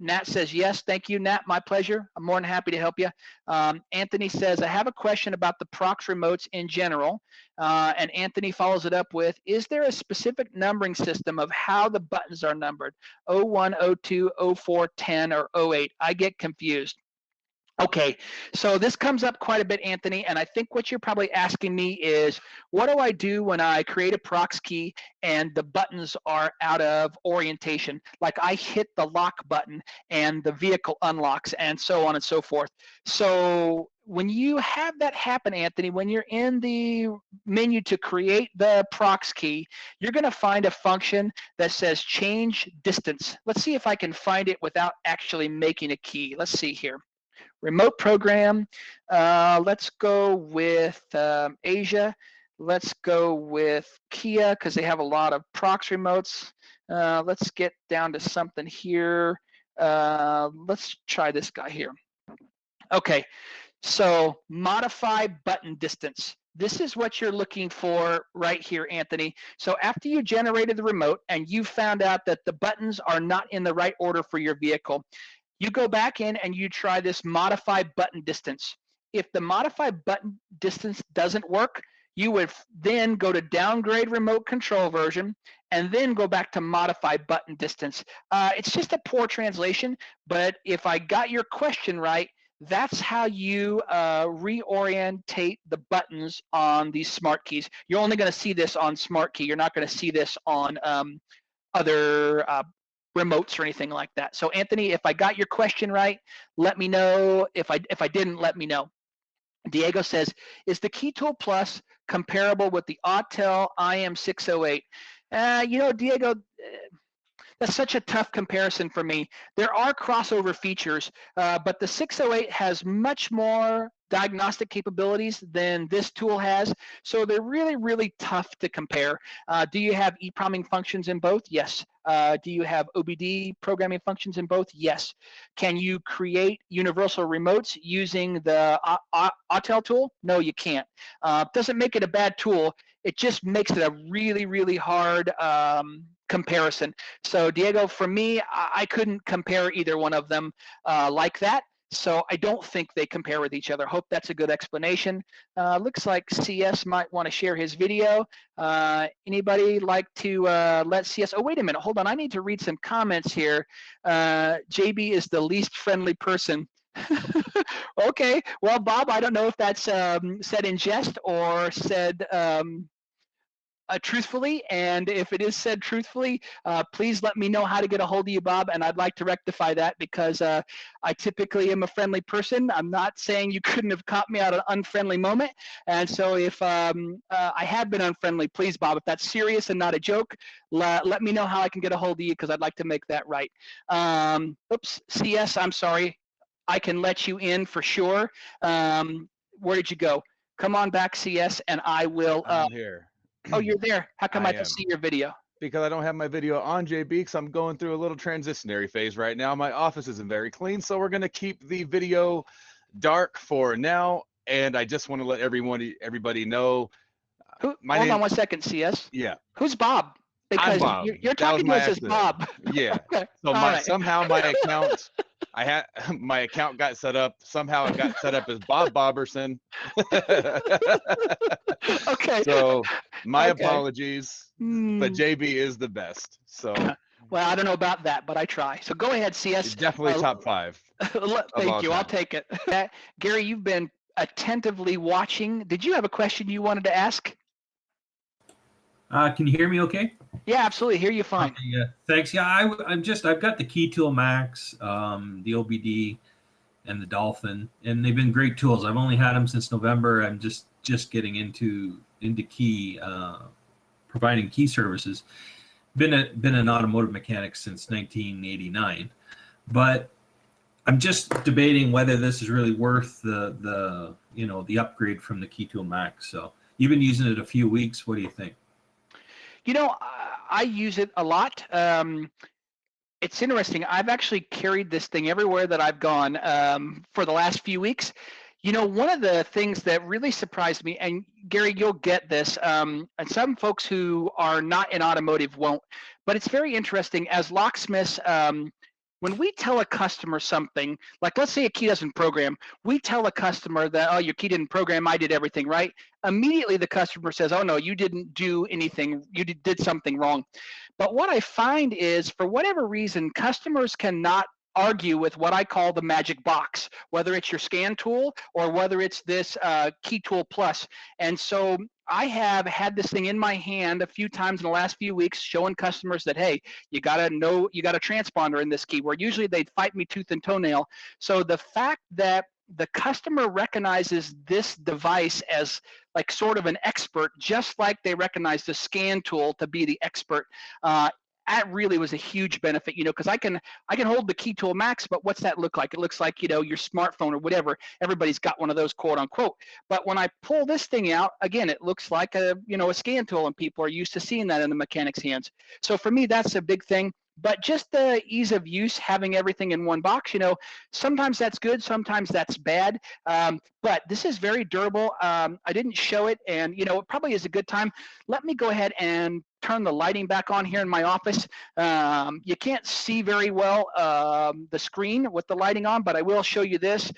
S1: Nat says, yes, thank you, Nat, my pleasure. I'm more than happy to help you. Anthony says, I have a question about the Prox remotes in general. And Anthony follows it up with, is there a specific numbering system of how the buttons are numbered? 01, 02, 04, 10, or 08? I get confused. Okay, so this comes up quite a bit, Anthony, and I think what you're probably asking me is, what do I do when I create a Prox key and the buttons are out of orientation? Like I hit the lock button and the vehicle unlocks and so on and so forth. So when you have that happen, Anthony, when you're in the menu to create the Prox key, you're going to find a function that says change distance. Let's see if I can find it without actually making a key. Let's see here. Remote program, let's go with Asia. Let's go with Kia, because they have a lot of Prox remotes. Let's get down to something here. Let's try this guy here. Okay, so modify button distance. This is what you're looking for right here, Anthony. So after you generated the remote and you found out that the buttons are not in the right order for your vehicle, you go back in and you try this modify button distance. If the modify button distance doesn't work, you would then go to downgrade remote control version and then go back to modify button distance. It's just a poor translation, but if I got your question right, that's how you reorientate the buttons on these smart keys. You're only going to see this on smart key. You're not going to see this on other remotes or anything like that. So Anthony, if I got your question right, let me know. If I didn't, let me know. Diego says, is the Key Tool Plus comparable with the Autel IM608? Diego, that's such a tough comparison for me. There are crossover features, but the 608 has much more diagnostic capabilities than this tool has. So they're really, really tough to compare. Do you have Eeproming functions in both? Yes. Do you have OBD programming functions in both? Yes. Can you create universal remotes using the Autel tool? No, you can't. Doesn't make it a bad tool. It just makes it a really, really hard comparison. So Diego, for me, I couldn't compare either one of them like that. So I don't think they compare with each other. Hope that's a good explanation. Looks like CS might want to share his video. Anybody like to let CS? Oh, wait a minute. Hold on. I need to read some comments here. JB is the least friendly person. Okay. Well, Bob, I don't know if that's said in jest or said truthfully, and if it is said truthfully, please let me know how to get a hold of you, Bob, and I'd like to rectify that because I typically am a friendly person. I'm not saying you couldn't have caught me at an unfriendly moment, and so if I have been unfriendly, please, Bob, if that's serious and not a joke, let me know how I can get a hold of you because I'd like to make that right. Oops, CS, I'm sorry. I can let you in for sure. Where did you go? Come on back, CS, and I will.
S2: I'm here.
S1: Oh, you're there. How come I don't
S2: am.
S1: see your video?
S2: Because I don't have my video on, JB, because I'm going through a little transitionary phase right now. My office isn't very clean, so we're going to keep the video dark for now. And I just want to let everybody know.
S1: Hold on 1 second, CS.
S2: Yeah.
S1: Who's Bob? Because
S2: I'm Bob.
S1: you're talking to us as Bob.
S2: Yeah.
S1: Okay.
S2: So somehow my account, my account got set up. Somehow it got set up as Bob Boberson.
S1: Okay.
S2: So my apologies, but JB is the best. So.
S1: Well, I don't know about that, but I try. So go ahead, CS.
S2: It's definitely top 5.
S1: Thank you. I'll take it. Gary, you've been attentively watching. Did you have a question you wanted to ask?
S3: Can you hear me okay?
S1: Yeah, absolutely. Hear you fine.
S3: Okay, yeah, thanks. Yeah, I've got the Key Tool Max, the OBD, and the Dolphin, and they've been great tools. I've only had them since November. I'm just getting into key, providing key services. Been an automotive mechanic since 1989, but I'm just debating whether this is really worth the upgrade from the Key Tool Max. So you've been using it a few weeks. What do you think?
S1: You know, I use it a lot. It's interesting. I've actually carried this thing everywhere that I've gone for the last few weeks. You know, one of the things that really surprised me, and Gary, you'll get this, and some folks who are not in automotive won't, but it's very interesting. As locksmiths, when we tell a customer something, like let's say a key doesn't program, we tell a customer that, oh, your key didn't program, I did everything right. Immediately the customer says, oh no, you didn't do anything, you did something wrong. But what I find is, for whatever reason, customers cannot argue with what I call the magic box, whether it's your scan tool or whether it's this Key Tool Plus. And so I have had this thing in my hand a few times in the last few weeks, showing customers that, hey, you gotta know, you got a transponder in this key, where usually they'd fight me tooth and toenail. So the fact that the customer recognizes this device as like sort of an expert, just like they recognize the scan tool to be the expert, that really was a huge benefit, you know, because I can hold the Key Tool Max, but what's that look like? It looks like, you know, your smartphone or whatever. Everybody's got one of those, quote unquote. But when I pull this thing out, again, it looks like a scan tool, and people are used to seeing that in the mechanic's hands. So for me, that's a big thing. But just the ease of use, having everything in one box, you know, sometimes that's good, sometimes that's bad. But this is very durable. I didn't show it, and, you know, it probably is a good time. Let me go ahead and turn the lighting back on here in my office. You can't see very well the screen with the lighting on, but I will show you this.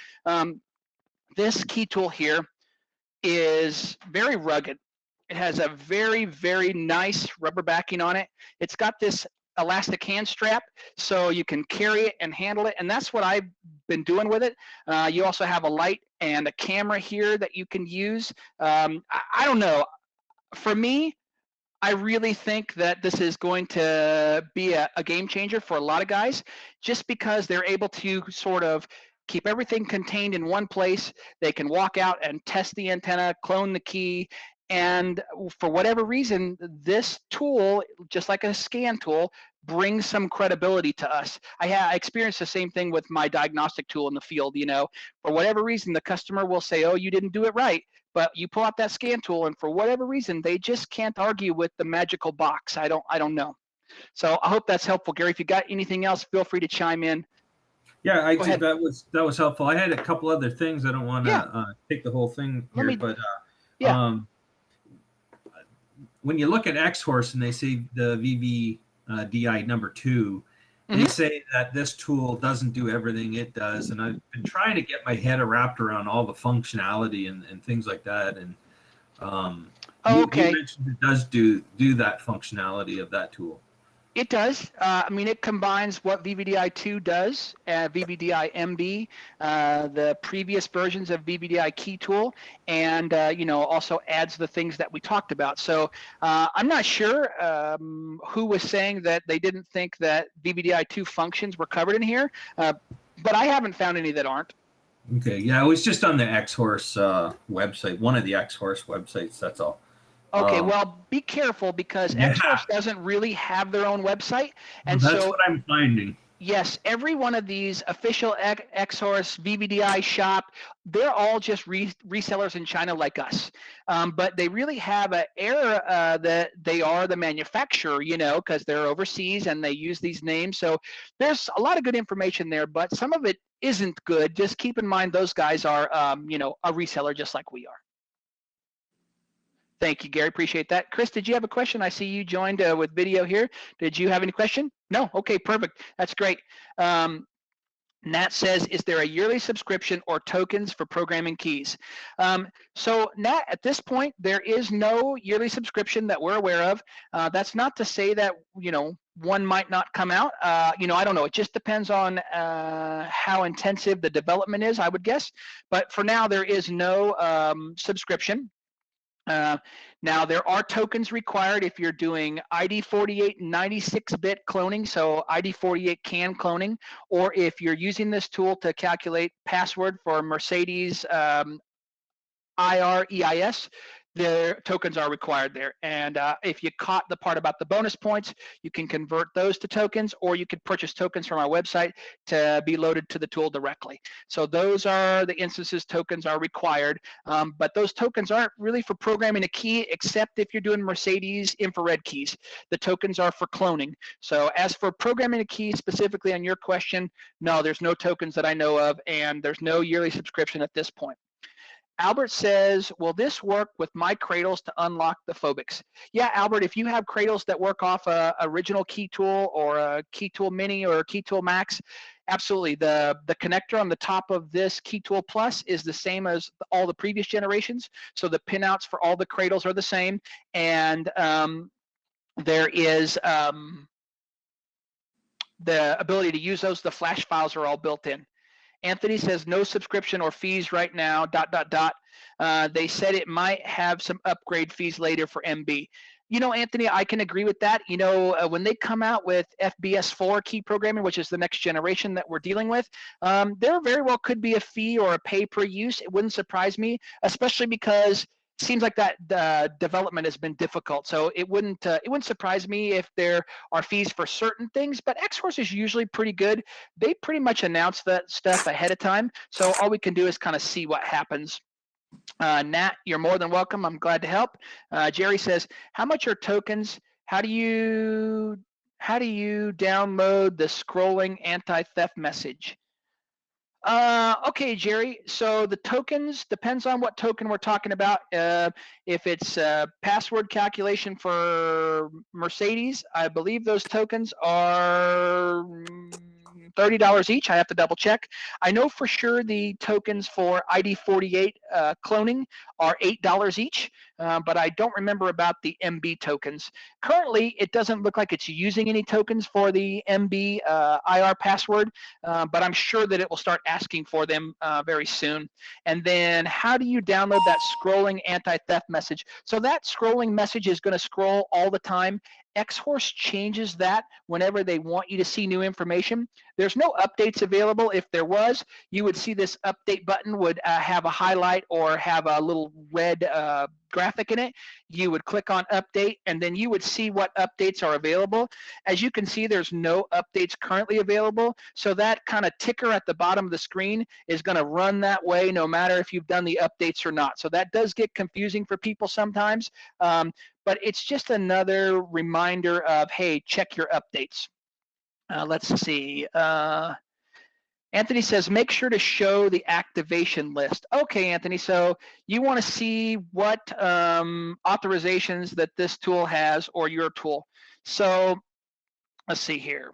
S1: This key tool here is very rugged. It has a very, very nice rubber backing on it. It's got this elastic hand strap, so you can carry it and handle it, and that's what I've been doing with it. You also have a light and a camera here that you can use. I don't know. For me, I really think that this is going to be a game changer for a lot of guys, just because they're able to sort of keep everything contained in one place. They can walk out and test the antenna, clone the key, and for whatever reason, this tool, just like a scan tool, brings some credibility to us. I experienced the same thing with my diagnostic tool in the field. You know, for whatever reason, the customer will say, "Oh, you didn't do it right." But you pull out that scan tool, and for whatever reason, they just can't argue with the magical box. I don't know. So I hope that's helpful, Gary. If you got anything else, feel free to chime in.
S3: Yeah,
S1: Go ahead.
S3: that was helpful. I had a couple other things. I don't want to
S1: Yeah.
S3: take the whole thing
S1: Let
S3: here,
S1: me-
S3: but
S1: yeah.
S3: When you look at XHorse and they say the VVDI number 2, they
S1: Mhm.
S3: say that this tool doesn't do everything it does, and I've been trying to get my head wrapped around all the functionality and things like that. And
S1: Okay.
S3: you mentioned it does do that functionality of that tool.
S1: It does. I mean, it combines what VVDI2 does, VVDIMB, the previous versions of VVDI Key Tool, and you know, also adds the things that we talked about. So I'm not sure who was saying that they didn't think that VVDI2 functions were covered in here, but I haven't found any that aren't.
S3: Okay, yeah, it was just on the XHorse website, one of the XHorse websites. That's all.
S1: Okay, well, be careful because
S3: Yeah.
S1: XHorse doesn't really have their own website, and
S3: that's
S1: so
S3: what I'm finding.
S1: yes, every one of these official XHorse VVDI shop, they're all just resellers in China like us, but they really have an air that they are the manufacturer, you know, because they're overseas and they use these names. So there's a lot of good information there, but some of it isn't good. Just keep in mind those guys are, you know, a reseller just like we are. Thank you, Gary. Appreciate that. Chris, did you have a question? I see you joined with video here. Did you have any question? No? Okay, perfect. That's great. Nat says, is there a yearly subscription or tokens for programming keys? So Nat, at this point, there is no yearly subscription that we're aware of. That's not to say that, you know, one might not come out. You know, I don't know. It just depends on how intensive the development is, I would guess. But for now, there is no subscription. Now there are tokens required if you're doing ID48 96-bit cloning, so ID48 CAN cloning, or if you're using this tool to calculate password for Mercedes IREIS, the tokens are required there. And if you caught the part about the bonus points, you can convert those to tokens, or you could purchase tokens from our website to be loaded to the tool directly. So those are the instances tokens are required, but those tokens aren't really for programming a key, except if you're doing Mercedes infrared keys. The tokens are for cloning. So as for programming a key specifically on your question, no, there's no tokens that I know of, and there's no yearly subscription at this point. Albert says, will this work with my cradles to unlock the Phobics? Yeah, Albert, if you have cradles that work off a original Key Tool or a Key Tool Mini or a Key Tool Max, absolutely. The connector on the top of this Key Tool Plus is the same as all the previous generations. So the pinouts for all the cradles are the same. And there is the ability to use those. The flash files are all built in. Anthony says no subscription or fees right now, ... They said it might have some upgrade fees later for MB. You know, Anthony, I can agree with that. You know, when they come out with FBS4 key programming, which is the next generation that we're dealing with, there very well could be a fee or a pay per use. It wouldn't surprise me, especially because it seems like that development has been difficult. So it wouldn't surprise me if there are fees for certain things, but XHorse is usually pretty good. They pretty much announce that stuff ahead of time. So all we can do is kind of see what happens. Nat, you're more than welcome. I'm glad to help. Jerry says, how much are tokens? How do you download the scrolling anti-theft message? Okay, Jerry. So the tokens depends on what token we're talking about. If it's password calculation for Mercedes, I believe those tokens are $30 each. I have to double check. I know for sure the tokens for ID48 cloning are $8 each, but I don't remember about the MB tokens. Currently, it doesn't look like it's using any tokens for the MB IR password, but I'm sure that it will start asking for them very soon. And then how do you download that scrolling anti-theft message? So that scrolling message is going to scroll all the time, XHorse changes that whenever they want you to see new information. There's no updates available. If there was, you would see this update button would have a highlight or have a little red graphic in it. You would click on update, and then you would see what updates are available. As you can see, there's no updates currently available. So that kind of ticker at the bottom of the screen is going to run that way no matter if you've done the updates or not. So that does get confusing for people sometimes. But it's just another reminder of, hey, check your updates. Let's see. Anthony says, make sure to show the activation list. Okay, Anthony, so you want to see what authorizations that this tool has or your tool. So let's see here.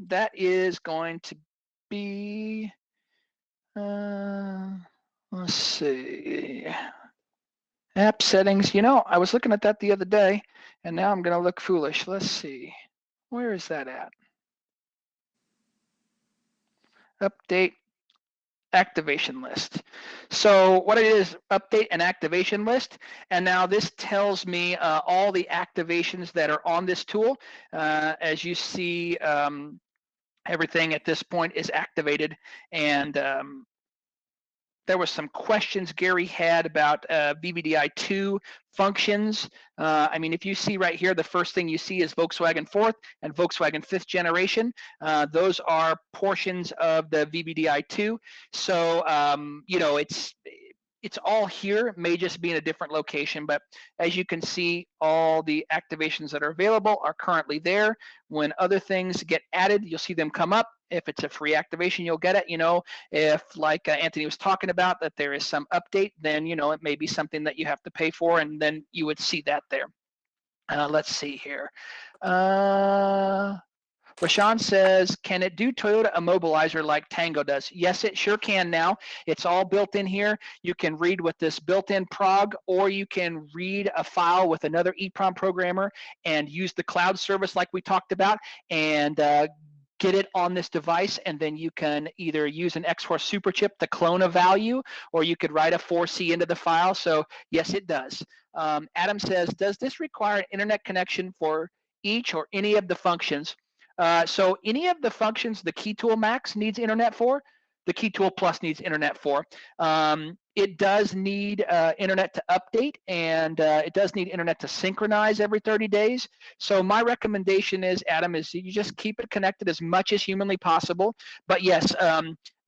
S1: That is going to be, let's see. App settings. You know, I was looking at that the other day, and now I'm going to look foolish. Let's see. Where is that at? Update activation list. So what it is, update an activation list. And now this tells me all the activations that are on this tool. As you see, everything at this point is activated. And there was some questions Gary had about VVDI2 functions. I mean, if you see right here, the first thing you see is Volkswagen 4th and Volkswagen 5th generation. Those are portions of the VVDI2. So, you know, it's all here. It may just be in a different location, but as you can see, all the activations that are available are currently there. When other things get added, you'll see them come up. If it's a free activation, you'll get it. You know, if like Anthony was talking about, that there is some update, then, you know, it may be something that you have to pay for, and then you would see that there. Let's see here. Rashawn says, can it do Toyota Immobilizer like Tango does? Yes, it sure can now. It's all built in here. You can read with this built-in prog, or you can read a file with another Eeprom programmer and use the cloud service like we talked about, and get it on this device, and then you can either use an XHorse super chip to clone a value, or you could write a 4C into the file. So yes, it does. Adam says, does this require an internet connection for each or any of the functions? So any of the functions the Key Tool Max needs internet for, the Key Tool Plus needs internet for. It does need internet to update, and it does need internet to synchronize every 30 days. So my recommendation is, Adam, is you just keep it connected as much as humanly possible. But yes,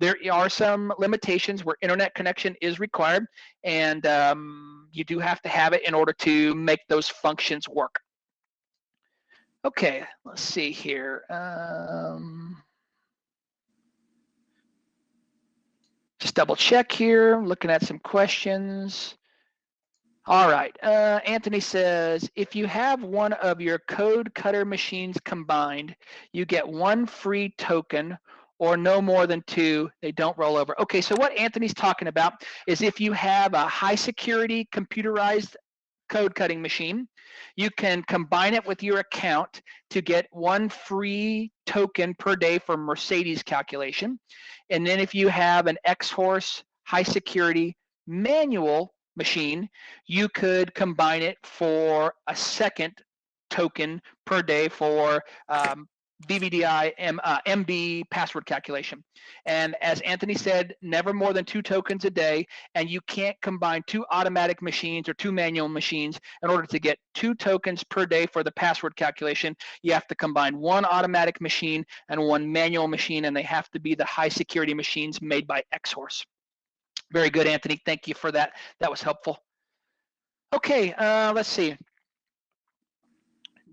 S1: there are some limitations where internet connection is required, and you do have to have it in order to make those functions work. Okay, let's see here. Just double check here, looking at some questions. All right, Anthony says, if you have one of your code cutter machines combined, you get one free token, or no more than two, they don't roll over. Okay, so what Anthony's talking about is if you have a high security computerized code cutting machine, you can combine it with your account to get one free token per day for Mercedes calculation. And then if you have an XHorse high security manual machine, you could combine it for a second token per day for VVDI MB password calculation. And as Anthony said, never more than 2 tokens a day, and you can't combine 2 automatic machines or 2 manual machines. In order to get 2 tokens per day for the password calculation, you have to combine 1 automatic machine and 1 manual machine, and they have to be the high security machines made by XHorse. Very good, Anthony. Thank you for that. That was helpful. Okay, let's see.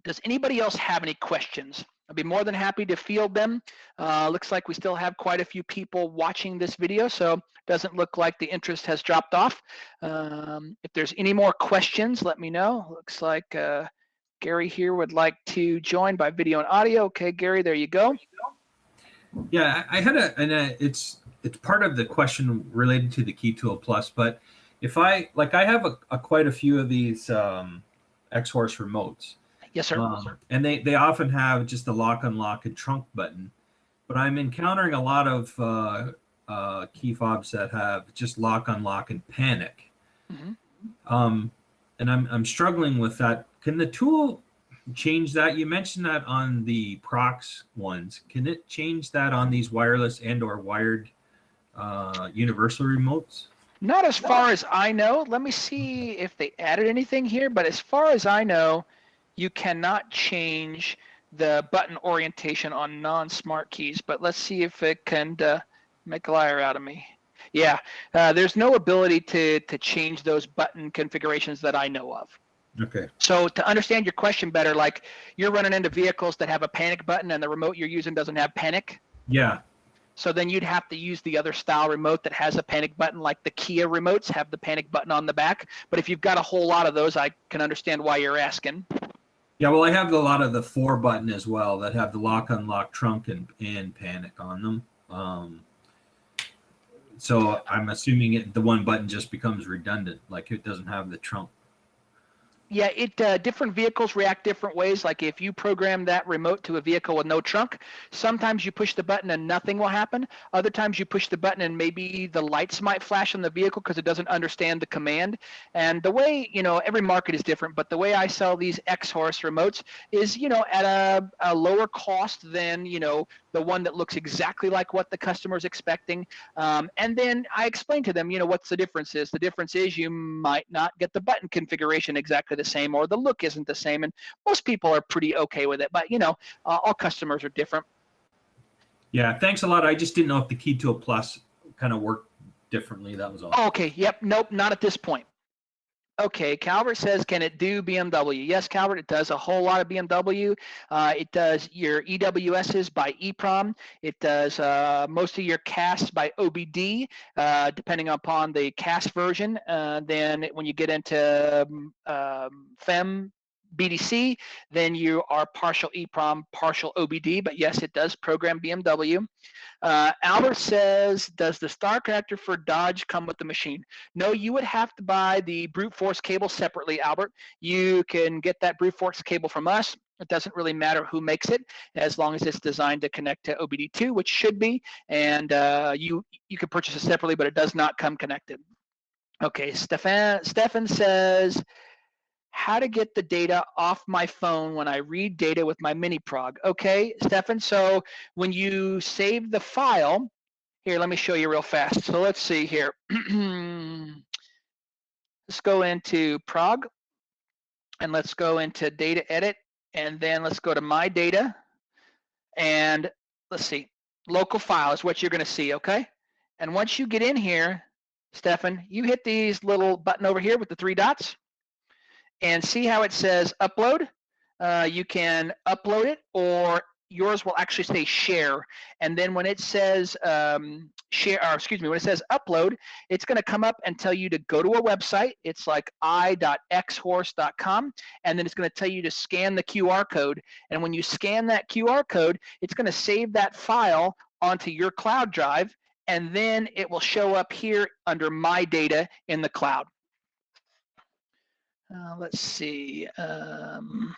S1: Does anybody else have any questions? I'd be more than happy to field them. Looks like we still have quite a few people watching this video, so doesn't look like the interest has dropped off. If there's any more questions, let me know. Looks like Gary here would like to join by video and audio. Okay, Gary, there you go.
S3: Yeah, I had it's part of the question related to the Key Tool Plus, but if I have quite a few of these XHorse remotes.
S1: Yes, sir.
S3: And they often have just a lock, unlock, and trunk button. But I'm encountering a lot of key fobs that have just lock, unlock, and panic.
S1: Mm-hmm.
S3: And I'm struggling with that. Can the tool change that? You mentioned that on the Prox ones. Can it change that on these wireless and or wired universal remotes?
S1: Not as far as I know. Let me see if they added anything here, but as far as I know, you cannot change the button orientation on non-smart keys, but let's see if it can make a liar out of me. Yeah, there's no ability to change those button configurations that I know of.
S3: Okay.
S1: So to understand your question better, like you're running into vehicles that have a panic button and the remote you're using doesn't have panic.
S3: Yeah.
S1: So then you'd have to use the other style remote that has a panic button, like the Kia remotes have the panic button on the back. But if you've got a whole lot of those, I can understand why you're asking.
S3: Yeah, well, I have a lot of the 4 button as well that have the lock, unlock, trunk, and panic on them. So I'm assuming the 1 button just becomes redundant, like it doesn't have the trunk.
S1: Yeah, different vehicles react different ways. Like if you program that remote to a vehicle with no trunk, sometimes you push the button and nothing will happen. Other times you push the button and maybe the lights might flash on the vehicle because it doesn't understand the command. And the way, every market is different, but the way I sell these XHorse remotes is, at a lower cost than, the one that looks exactly like what the customer is expecting. And then I explain to them, what's the difference is. The difference is you might not get the button configuration exactly the same, or the look isn't the same, and most people are pretty okay with it, but all customers are different.
S3: Yeah, thanks a lot. I just didn't know if the Key Tool Plus kind of worked differently. That was all.
S1: Okay, yep, nope, not at this point. Okay, Calvert says, can it do BMW? Yes, Calvert, it does a whole lot of BMW. It does your EWSs by Eeprom. It does most of your casts by OBD, depending upon the cast version. Then when you get into FEM, BDC, then you are partial Eeprom, partial OBD, but yes, it does program BMW. Albert says, does the star connector for Dodge come with the machine? No, you would have to buy the brute force cable separately, Albert. You can get that brute force cable from us. It doesn't really matter who makes it, as long as it's designed to connect to OBD2, which should be, and you can purchase it separately, but it does not come connected. Okay, Stefan says, how to get the data off my phone when I read data with my mini prog. Okay, Stefan, so when you save the file, here, let me show you real fast. So let's see here. Let's go into prog, and let's go into data edit, and then let's go to my data, and let's see, local file is what you're gonna see, okay? And once you get in here, Stefan, you hit these little button over here with the 3 dots, and see how it says upload. You can upload it, or yours will actually say share. And then when it says when it says upload, it's going to come up and tell you to go to a website. It's like i.xhorse.com, and then it's going to tell you to scan the QR code. And when you scan that QR code, it's going to save that file onto your cloud drive, and then it will show up here under my data in the cloud. Let's see.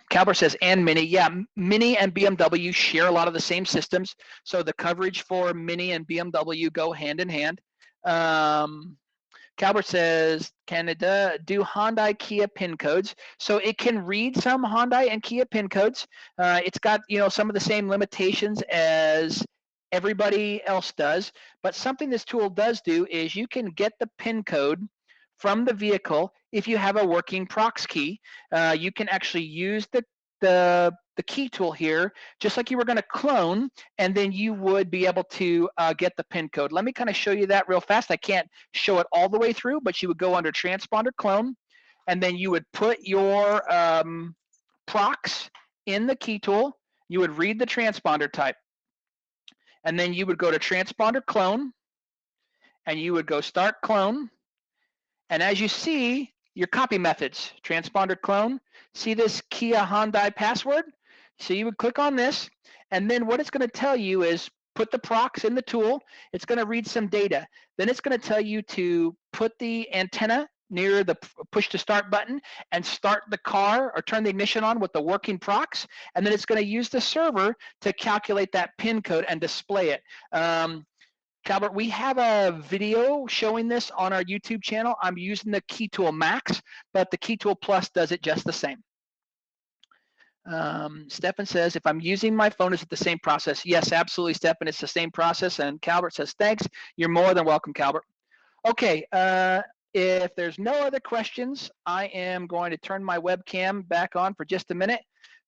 S1: Calbert says, and Mini. Yeah, Mini and BMW share a lot of the same systems. So the coverage for Mini and BMW go hand in hand. Calbert says, can it do Hyundai Kia pin codes? So it can read some Hyundai and Kia pin codes. It's got some of the same limitations as everybody else does. But something this tool does do is you can get the pin code from the vehicle. If you have a working Prox key, you can actually use the key tool here, just like you were going to clone, and then you would be able to get the pin code. Let me kind of show you that real fast. I can't show it all the way through, but you would go under Transponder Clone, and then you would put your Prox in the key tool. You would read the transponder type, and then you would go to Transponder Clone, and you would go Start Clone. And as you see, your copy methods, transponder clone, see this Kia Hyundai password? So you would click on this, and then what it's going to tell you is put the Prox in the tool. It's going to read some data. Then it's going to tell you to put the antenna near the push to start button and start the car or turn the ignition on with the working Prox. And then it's going to use the server to calculate that pin code and display it. Calbert, we have a video showing this on our YouTube channel. I'm using the Key Tool Max, but the Key Tool Plus does it just the same. Stephan says, if I'm using my phone, is it the same process? Yes, absolutely, Stephan. It's the same process. And Calvert says, thanks. You're more than welcome, Calvert. Okay, if there's no other questions, I am going to turn my webcam back on for just a minute,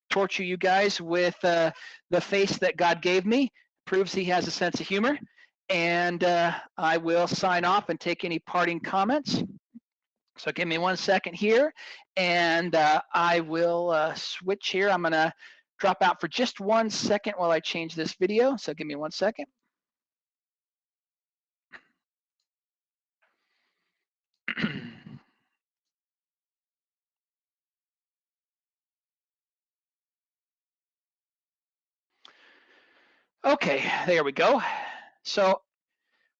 S1: torture you guys with the face that God gave me. Proves he has a sense of humor. And I will sign off and take any parting comments. So give me 1 second here, and I will switch here. I'm going to drop out for just 1 second while I change this video. So give me 1 second. Okay, there we go. So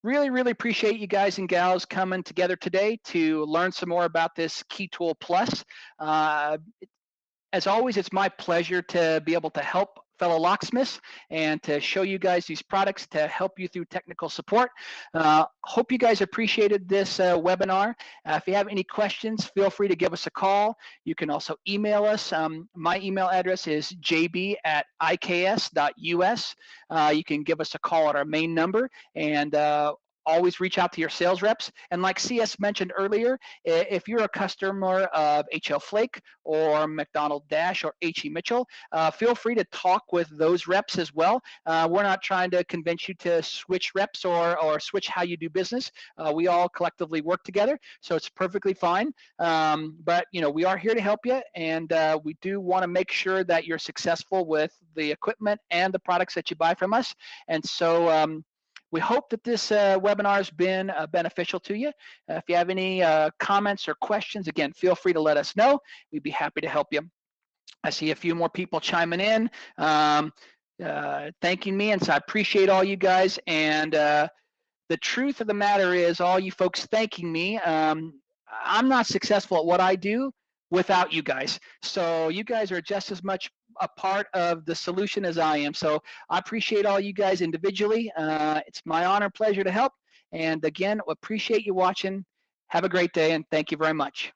S1: really appreciate you guys and gals coming together today to learn some more about this Key Tool Plus. As always, it's my pleasure to be able to help fellow locksmiths and to show you guys these products to help you through technical support. Hope you guys appreciated this webinar. If you have any questions, feel free to give us a call. You can also email us. My email address is jb@iks.us. You can give us a call at our main number, and always reach out to your sales reps. And like CS mentioned earlier, if you're a customer of HL Flake or McDonald Dash or HE Mitchell, feel free to talk with those reps as well. We're not trying to convince you to switch reps or switch how you do business. We all collectively work together, so it's perfectly fine. But we are here to help you, and we do want to make sure that you're successful with the equipment and the products that you buy from us. And so we hope that this webinar has been beneficial to you. If you have any comments or questions, again, feel free to let us know. We'd be happy to help you. I see a few more people chiming in, thanking me, and so I appreciate all you guys. And the truth of the matter is, all you folks thanking me, I'm not successful at what I do without you guys. So you guys are just as much a part of the solution as I am. So I appreciate all you guys individually. It's my honor and pleasure to help. And again, appreciate you watching. Have a great day, and thank you very much.